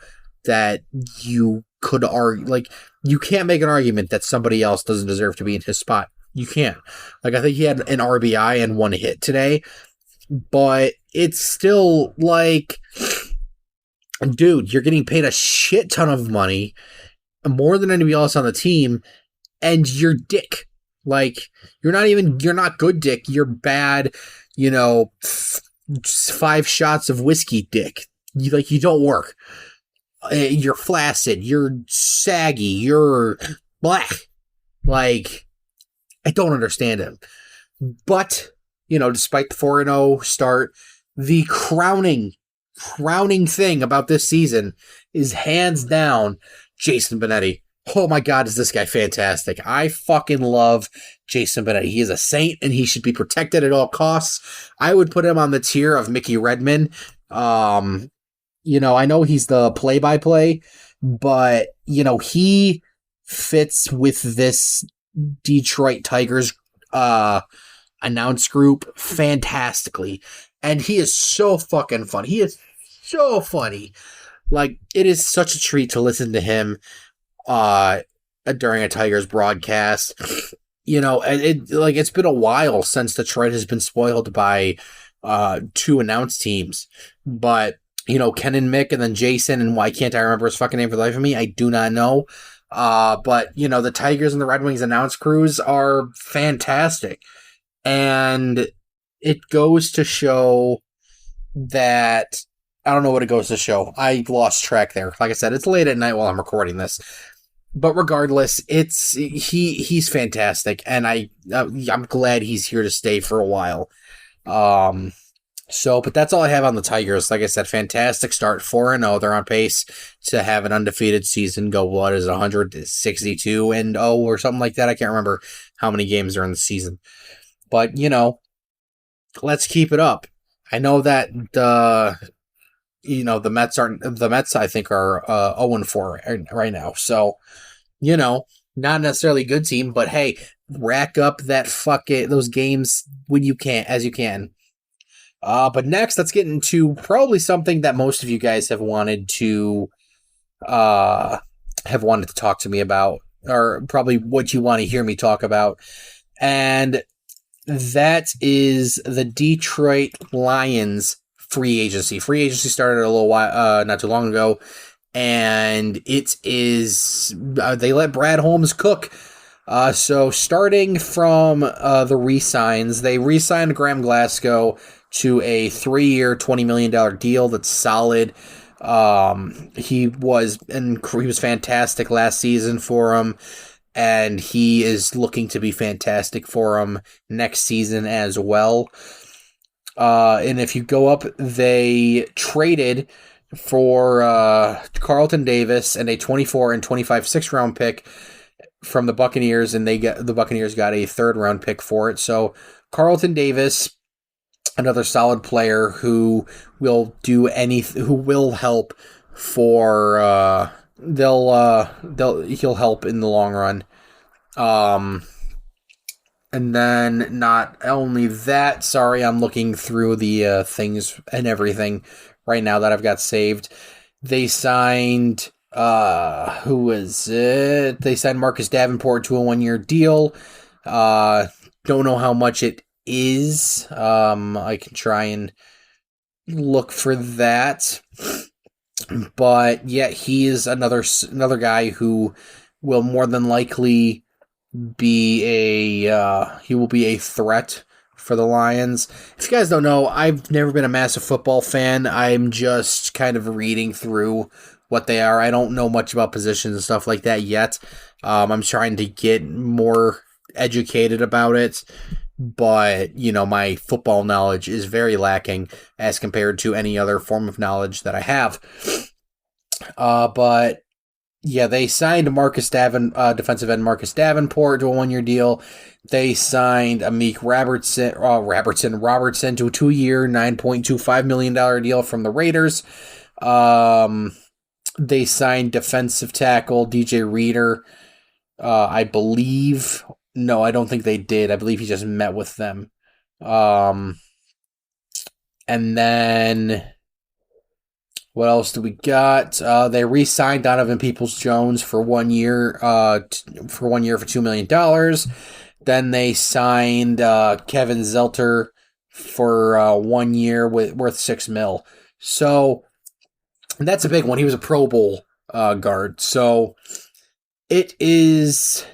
that you could argue. You can't make an argument that somebody else doesn't deserve to be in his spot. You can't. I think he had an RBI and one hit today, but it's still dude, you're getting paid a shit ton of money, more than anybody else on the team, and you're dick. You're not good dick. You're bad, 5 shots of whiskey dick. You don't work. You're flaccid. You're saggy. You're black. I don't understand him. But, despite the 4-0 start, the crowning thing about this season is hands down Jason Benetti. Oh my God, is this guy fantastic? I fucking love Jason Benetti. He is a saint and he should be protected at all costs. I would put him on the tier of Mickey Redmond. I know he's the play-by-play, but, he fits with this Detroit Tigers announce group fantastically. And he is so fucking fun. He is so funny. Like, it is such a treat to listen to him during a Tigers broadcast. It's been a while since Detroit has been spoiled by two announced teams. But, Ken and Mick and then Jason, and why can't I remember his fucking name for the life of me? I do not know. But, the Tigers and the Red Wings announce crews are fantastic. And it goes to show that, I don't know what it goes to show. I lost track there. Like I said, it's late at night while I'm recording this. But regardless, he's fantastic, and I'm glad he's here to stay for a while. But that's all I have on the Tigers. Like I said, fantastic start, 4-0. They're on pace to have an undefeated season. Go, 162-0 or something like that. I can't remember how many games are in the season. But let's keep it up. I know that the Mets I think are 0-4 right now. So, not necessarily a good team, but hey, rack up those games when you can, as you can. But next, let's get into probably something that most of you guys have wanted to talk to me about, or probably what you want to hear me talk about, and that is the Detroit Lions free agency. Free agency started a little while, not too long ago, and it is they let Brad Holmes cook. So starting from the re-signs, they re-signed Graham Glasgow to a 3-year, $20 million deal. That's solid. He was fantastic last season for him, and he is looking to be fantastic for him next season as well. And if you go up, they traded for Carlton Davis and a 24 and 25 6th-round pick from the Buccaneers, and the Buccaneers got a 3rd-round pick for it. So Carlton Davis, another solid player who will do who will help for he'll help in the long run. And then not only that, sorry, I'm looking through the things and everything right now that I've got saved. They signed, who was it? They signed Marcus Davenport to a 1-year deal. Don't know how much it is. I can try and look for that. But yeah, he is another guy who will more than likely be a threat for the Lions. If you guys don't know, I've never been a massive football fan. I'm just kind of reading through what they are. I don't know much about positions and stuff like that yet. I'm trying to get more educated about it, but my football knowledge is very lacking as compared to any other form of knowledge that I have. But yeah, they signed defensive end Marcus Davenport to a 1-year deal. They signed Amik Robertson to a 2-year, $9.25 million deal from the Raiders. They signed defensive tackle DJ Reader. I believe. No, I don't think they did. I believe he just met with them. And then what else do we got? They re-signed Donovan Peoples-Jones for 1 year, for $2 million. Then they signed Kevin Zelter for 1 year worth $6 million. So that's a big one. He was a Pro Bowl guard. So it is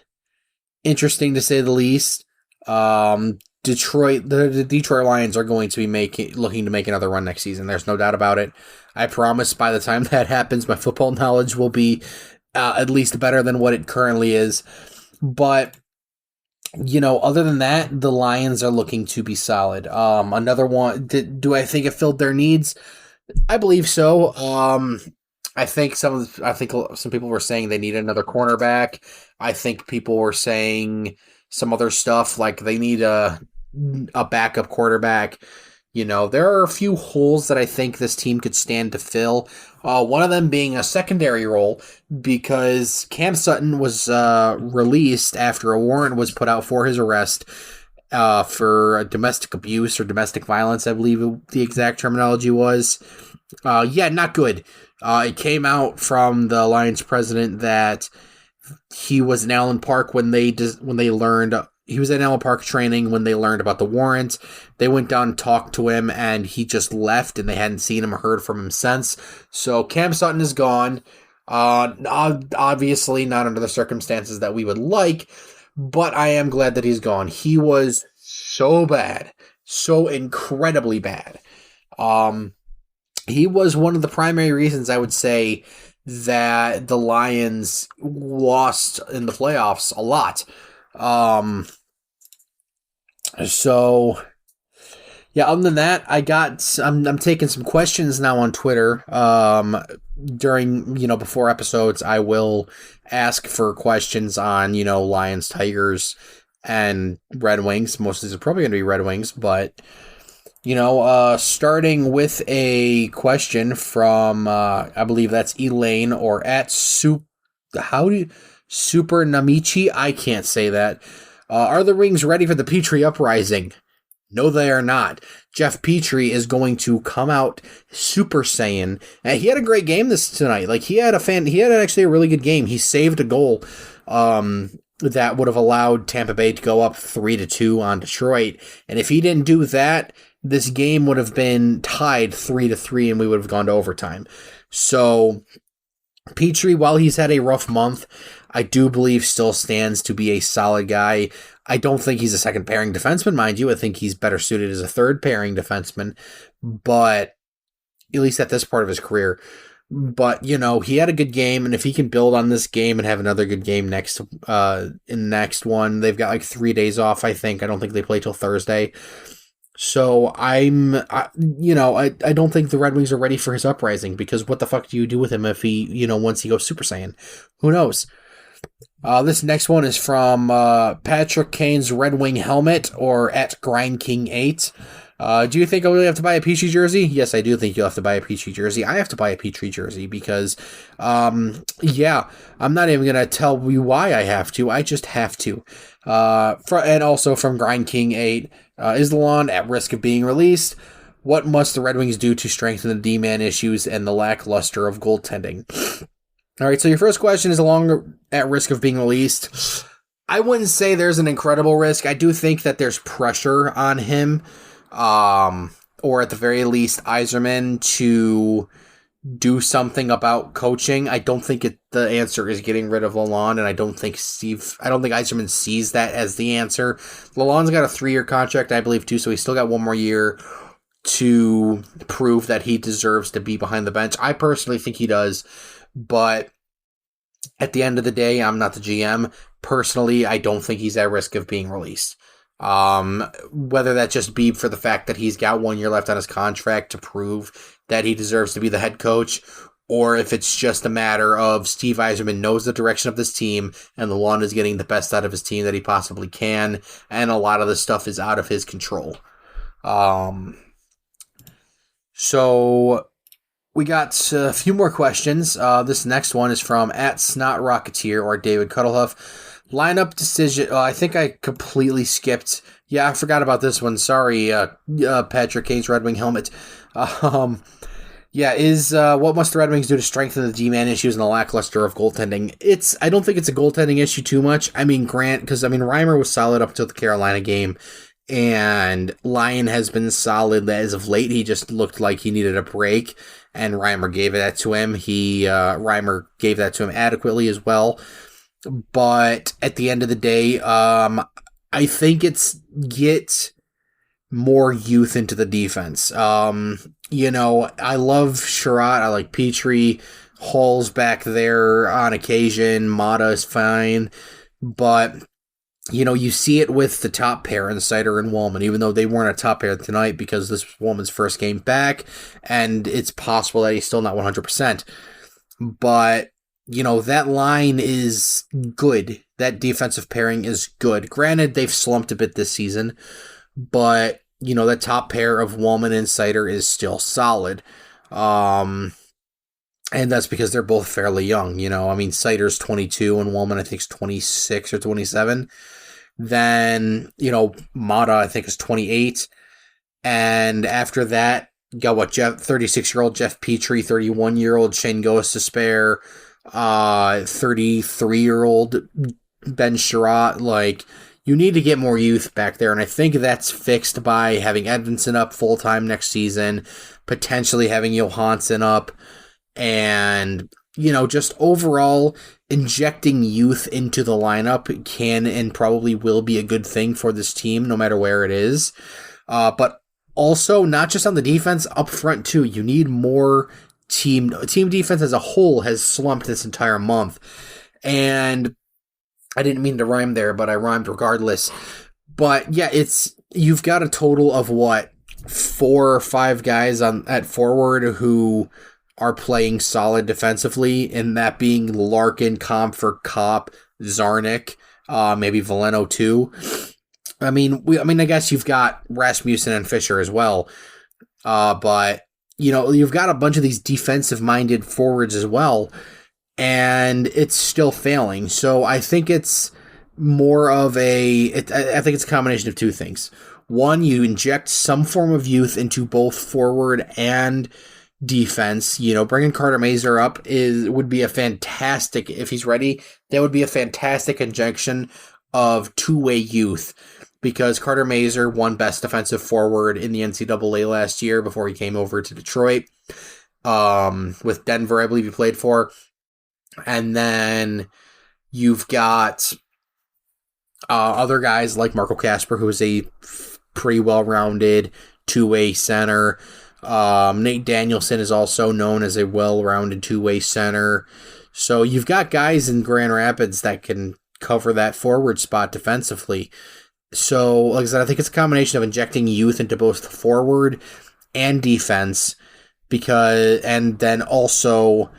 interesting to say the least. The Detroit Lions are going to be looking to make another run next season. There's no doubt about it. I promise by the time that happens, my football knowledge will be at least better than what it currently is. But, other than that, the Lions are looking to be solid. Another one, do I think it filled their needs? I believe so. I think some people were saying they need another cornerback. I think people were saying some other stuff like they need a backup quarterback. There are a few holes that I think this team could stand to fill. One of them being a secondary role because Cam Sutton was released after a warrant was put out for his arrest for domestic abuse or domestic violence, I believe the exact terminology was. Not good. It came out from the Lions president that he was in Allen Park when they learned he was in Allen Park training when they learned about the warrant. They went down and talked to him, and he just left, and they hadn't seen him or heard from him since. So Cam Sutton is gone. Obviously not under the circumstances that we would like, but I am glad that he's gone. He was so bad, so incredibly bad. He was one of the primary reasons I would say that the Lions lost in the playoffs a lot. Other than that, I'm taking some questions now on Twitter. During, before episodes, I will ask for questions on, Lions, Tigers, and Red Wings. Most of these are probably going to be Red Wings, but, starting with a question from, I believe that's Elaine or at Super Namichi. I can't say that. Are the Wings ready for the Petry uprising? No, they are not. Jeff Petry is going to come out Super Saiyan. And he had a great game tonight. Like he had actually a really good game. He saved a goal that would have allowed Tampa Bay to go up 3-2 on Detroit. And if he didn't do that, this game would have been tied 3-3 and we would have gone to overtime. So Petry, while he's had a rough month, I do believe still stands to be a solid guy. I don't think he's a second pairing defenseman, mind you. I think he's better suited as a third pairing defenseman, but at least at this part of his career. But, he had a good game, and if he can build on this game and have another good game in the next one, they've got like 3 days off, I think. I don't think they play till Thursday. So I don't think the Red Wings are ready for his uprising, because what the fuck do you do with him if he, once he goes Super Saiyan? Who knows? This next one is from Patrick Kane's Red Wing Helmet, or at GrindKing8. Do you think I really have to buy a Petry jersey? Yes, I do think you'll have to buy a Petry jersey. I have to buy a Petry jersey because, I'm not even going to tell you why I have to. I just have to. And also from GrindKing8, is Lalonde at risk of being released? What must the Red Wings do to strengthen the D-man issues and the lackluster of goaltending? All right, so your first question is Lalonde at risk of being released. I wouldn't say there's an incredible risk. I do think that there's pressure on him, or at the very least, Yzerman to do something about coaching. I don't think the answer is getting rid of Lalonde, and I don't think Yzerman sees that as the answer. Lalonde's got a 3-year contract, I believe, too, so he's still got one more year to prove that he deserves to be behind the bench. I personally think he does. But at the end of the day, I'm not the GM. Personally, I don't think he's at risk of being released. Whether that just be for the fact that he's got 1 year left on his contract to prove that he deserves to be the head coach, or if it's just a matter of Steve Yzerman knows the direction of this team and Lalonde is getting the best out of his team that he possibly can, and a lot of this stuff is out of his control. So we got a few more questions. This next one is from at Snot Rocketeer or David Cuddlehuff. Lineup decision. I think I completely skipped. Yeah, I forgot about this one. Sorry, Patrick Kane's Red Wing Helmet. What must the Red Wings do to strengthen the D-man issues and the lackluster of goaltending? I don't think it's a goaltending issue too much. Reimer was solid up until the Carolina game, and Lyon has been solid as of late. He just looked like he needed a break, and Reimer gave that to him. Reimer gave that to him adequately as well. But at the end of the day, I think it's get more youth into the defense. I love Sherratt. I like Petry. Hall's back there on occasion. Mata is fine. But, you see it with the top pair in Sider and Wallman, even though they weren't a top pair tonight because this was Wallman's first game back, and it's possible that he's still not 100%. but, that line is good. That defensive pairing is good. Granted, they've slumped a bit this season, but, the top pair of Woolman and Sider is still solid. And that's because they're both fairly young, Sider's 22 and Woolman, I think, is 26 or 27. Then, Mata, I think, is 28. And after that, you got 36-year-old Jeff Petry, 31-year-old Shane Gostisbehere, 33-year-old Ben Sherratt. You need to get more youth back there, and I think that's fixed by having Edvinsson up full-time next season, potentially having Johansson up, and, just overall injecting youth into the lineup can and probably will be a good thing for this team, no matter where it is. But also, not just on the defense, up front too. You need more team defense as a whole has slumped this entire month. And I didn't mean to rhyme there, but I rhymed regardless. But yeah, you've got a total of 4 or 5 guys at forward who are playing solid defensively, and that being Larkin, Comfort, Kopp, Zarnik, maybe Veleno too. I guess you've got Rasmussen and Fisher as well. But, you've got a bunch of these defensive-minded forwards as well, and it's still failing. So I think it's more of I think it's a combination of two things. One, you inject some form of youth into both forward and defense. Bringing Carter Mazur up would be a fantastic, if he's ready, that would be a fantastic injection of two-way youth. Because Carter Mazur won Best Defensive Forward in the NCAA last year before he came over to Detroit. With Denver, I believe he played for. And then you've got other guys like Marco Kasper, who is a pretty well-rounded two-way center. Nate Danielson is also known as a well-rounded two-way center. So you've got guys in Grand Rapids that can cover that forward spot defensively. So, like I said, I think it's a combination of injecting youth into both forward and defense, and then also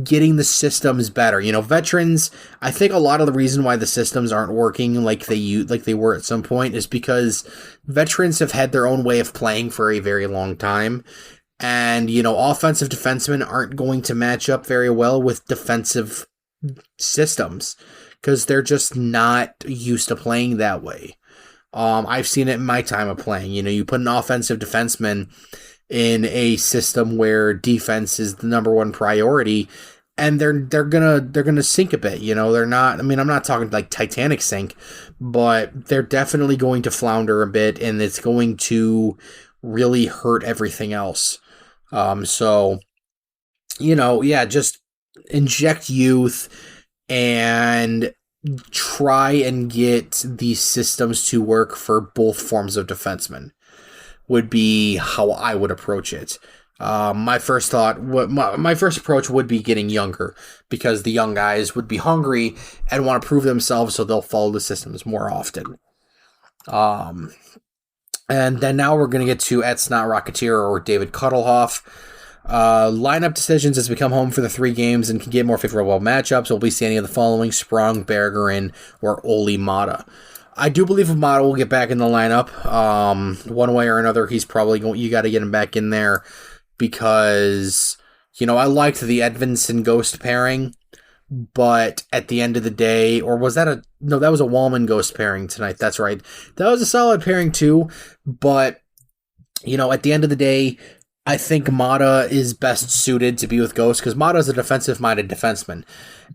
getting the systems better. Veterans, I think a lot of the reason why the systems aren't working like they were at some point is because veterans have had their own way of playing for a very long time. And, offensive defensemen aren't going to match up very well with defensive systems, because they're just not used to playing that way. I've seen it in my time of playing. You put an offensive defenseman in a system where defense is the number one priority, and they're gonna sink a bit. They're not. I'm not talking like Titanic sink, but they're definitely going to flounder a bit, and it's going to really hurt everything else. Just inject youth and try and get these systems to work for both forms of defensemen would be how I would approach it. My first approach would be getting younger, because the young guys would be hungry and want to prove themselves, so they'll follow the systems more often. And then now we're going to get to Snot Rocketeer or David Cuddlehoff. Lineup decisions has become home for the 3 games and can get more favorable matchups. We'll be seeing any of the following: Sprong, Bergeron, or Olli Mata. I do believe Mata will get back in the lineup. One way or another, he's probably going. You got to get him back in there, because I liked the Edvinsson Ghost pairing, but at the end of the day, or was that that was a Wallman Ghost pairing tonight. That's right. That was a solid pairing too, but at the end of the day, I think Mata is best suited to be with Ghost, because Mata is a defensive-minded defenseman,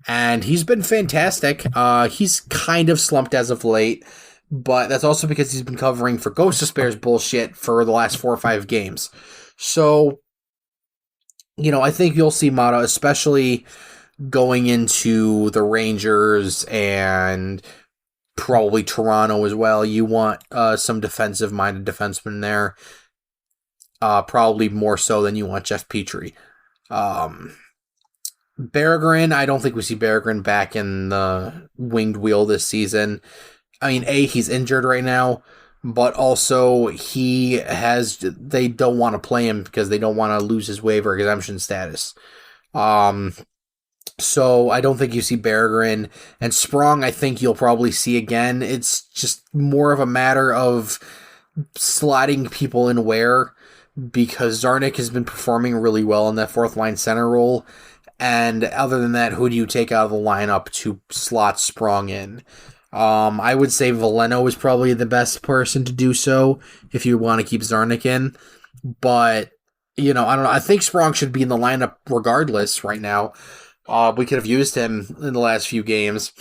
and he's been fantastic. He's kind of slumped as of late, but that's also because he's been covering for Gostisbehere's bullshit for the last 4 or 5 games. So, I think you'll see Mata, especially going into the Rangers and probably Toronto as well. You want some defensive-minded defensemen there. Probably more so than you want Jeff Petry. Bergeron, I don't think we see Bergeron back in the winged wheel this season. He's injured right now, but also they don't want to play him because they don't want to lose his waiver exemption status. So I don't think you see Berggren, and Sprong I think you'll probably see again. It's just more of a matter of slotting people in where, because Zarnik has been performing really well in that fourth line center role. And other than that, who do you take out of the lineup to slot Sprong in? I would say Veleno is probably the best person to do so if you want to keep Zarnik in. But, I don't know. I think Sprong should be in the lineup regardless right now. We could have used him in the last few games.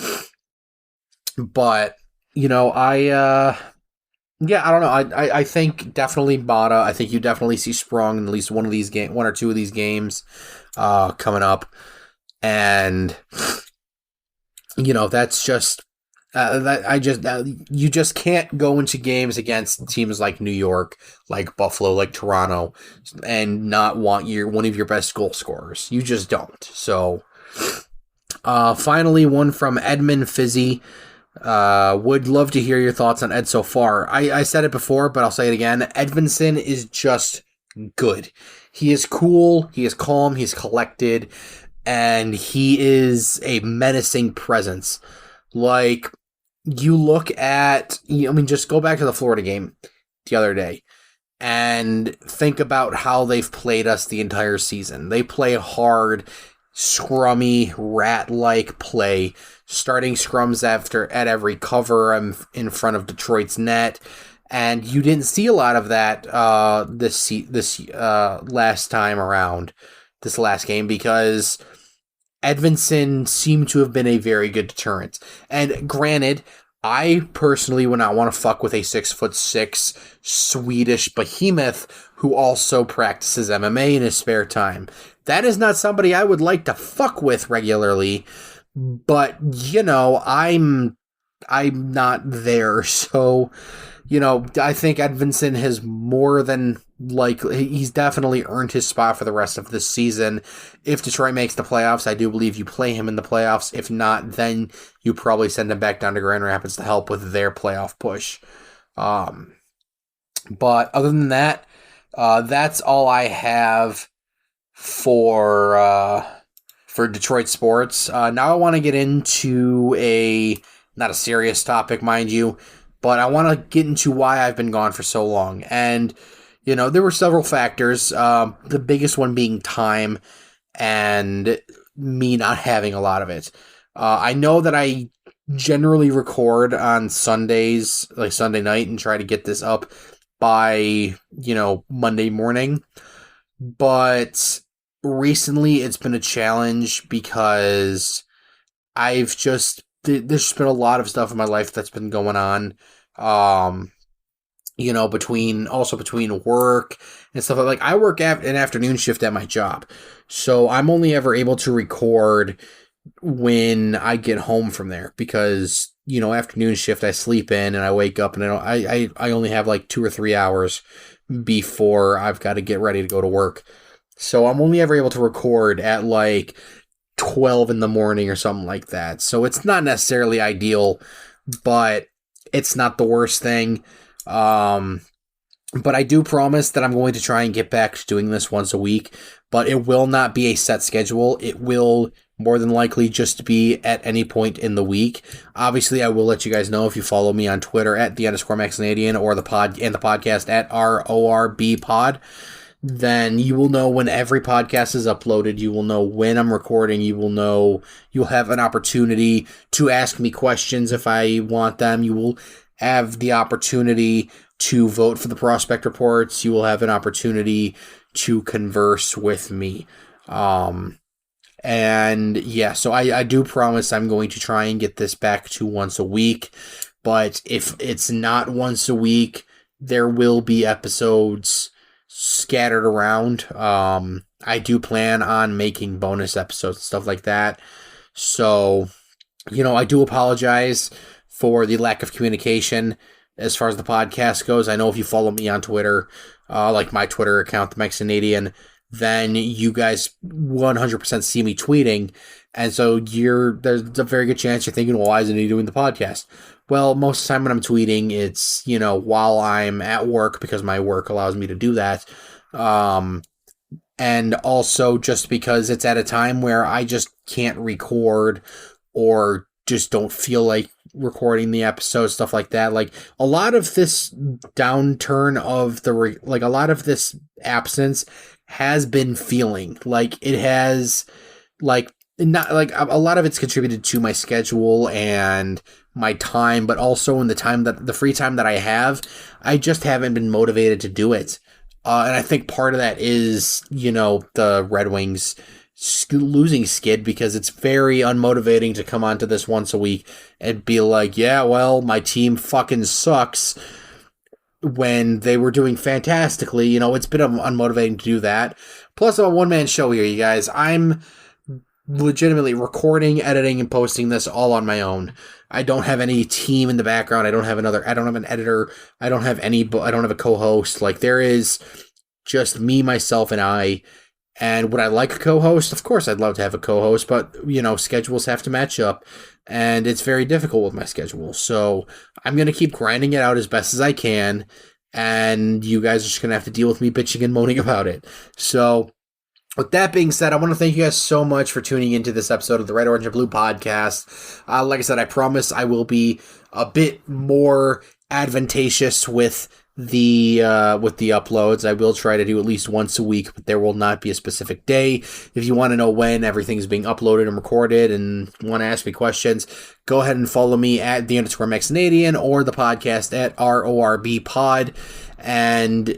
But, I don't know. I think definitely Bada. I think you definitely see Sprong in at least one or two of these games coming up. And, that's just... you just can't go into games against teams like New York, like Buffalo, like Toronto, and not want one of your best goal scorers. You just don't. So, finally, one from Edmund Fizzy. Would love to hear your thoughts on Ed so far. I said it before, but I'll say it again. Edvinsson is just good. He is cool. He is calm. He's collected, and he is a menacing presence. Like, you look at, just go back to the Florida game the other day and think about how they've played us the entire season. They play hard, scrummy, rat-like play, starting scrums at every cover in front of Detroit's net. And you didn't see a lot of that this last time around, this last game, because Edvinsson seemed to have been a very good deterrent. And granted, I personally would not want to fuck with a 6'6" Swedish behemoth who also practices MMA in his spare time. That is not somebody I would like to fuck with regularly, but I'm not there. So, I think Edvinsson has more than he's definitely earned his spot for the rest of this season. If Detroit makes the playoffs, I do believe you play him in the playoffs. If not, then you probably send him back down to Grand Rapids to help with their playoff push. But other than that, that's all I have for Detroit sports. Now I want to get into not a serious topic, mind you, but I want to get into why I've been gone for so long. And, there were several factors, the biggest one being time and me not having a lot of it. I know that I generally record on Sundays, like Sunday night, and try to get this up by, Monday morning. But recently it's been a challenge because there's just been a lot of stuff in my life that's been going on. Between work and stuff like I work an afternoon shift at my job. So I'm only ever able to record when I get home from there because, afternoon shift I sleep in and I wake up and I only have like 2 or 3 hours before I've got to get ready to go to work. So I'm only ever able to record at like 12 in the morning or something like that. So it's not necessarily ideal, but it's not the worst thing. But I do promise that I'm going to try and get back to doing this once a week, but it will not be a set schedule. It will more than likely just be at any point in the week. Obviously, I will let you guys know if you follow me on Twitter at @_MaxCanadian or the podcast at RORBpod. Then you will know when every podcast is uploaded. You will know when I'm recording. You'll have an opportunity to ask me questions if I want them. You will have the opportunity to vote for the prospect reports. You will have an opportunity to converse with me. So I do promise I'm going to try and get this back to once a week. But if it's not once a week, there will be episodes scattered around. I do plan on making bonus episodes and stuff like that. So, I do apologize for the lack of communication as far as the podcast goes. I know if you follow me on Twitter, like my Twitter account, the MaxCanadian, then you guys 100% see me tweeting. And so there's a very good chance you're thinking, well, why isn't he doing the podcast? Well, most of the time when I'm tweeting, it's, while I'm at work, because my work allows me to do that. and also just because it's at a time where I just can't record or just don't feel like recording the episode, stuff like that. Like, a lot of this downturn of a lot of this absence has been feeling like it has, like, not like a lot of it's contributed to my schedule and my time, but also in the free time that I have, I just haven't been motivated to do it. And I think part of that is, the Red Wings losing skid, because it's very unmotivating to come onto this once a week and be like, yeah, well, my team fucking sucks, when they were doing fantastically. It's been unmotivating to do that. Plus, I'm a one-man show here, you guys. I'm legitimately recording, editing, and posting this all on my own. I don't have any team in the background. I don't have an editor. I don't have a co-host. Like, there is just me, myself, and I. And would I like a co-host? Of course, I'd love to have a co-host, but, schedules have to match up, and it's very difficult with my schedule. So I'm going to keep grinding it out as best as I can, and you guys are just going to have to deal with me bitching and moaning about it. So with that being said, I want to thank you guys so much for tuning into this episode of the Red, Orange, and Blue podcast. Like I said, I promise I will be a bit more advantageous with the uploads. I will try to do at least once a week, but there will not be a specific day. If you want to know when everything's being uploaded and recorded and want to ask me questions, go ahead and follow me at _MexCanadian or the podcast at RORB Pod. And,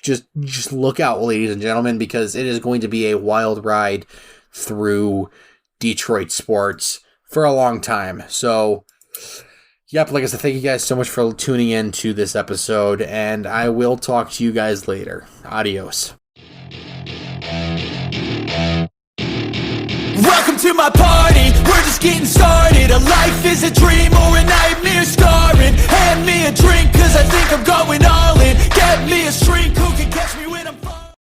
just look out, ladies and gentlemen, because it is going to be a wild ride through Detroit sports for a long time. So, yep, like I said, thank you guys so much for tuning in to this episode, and I will talk to you guys later. Adios. Welcome to my party, we're just getting started. A life is a dream or a nightmare scarring. Hand me a drink, cause I think I'm going all in. Get me a shrink who can catch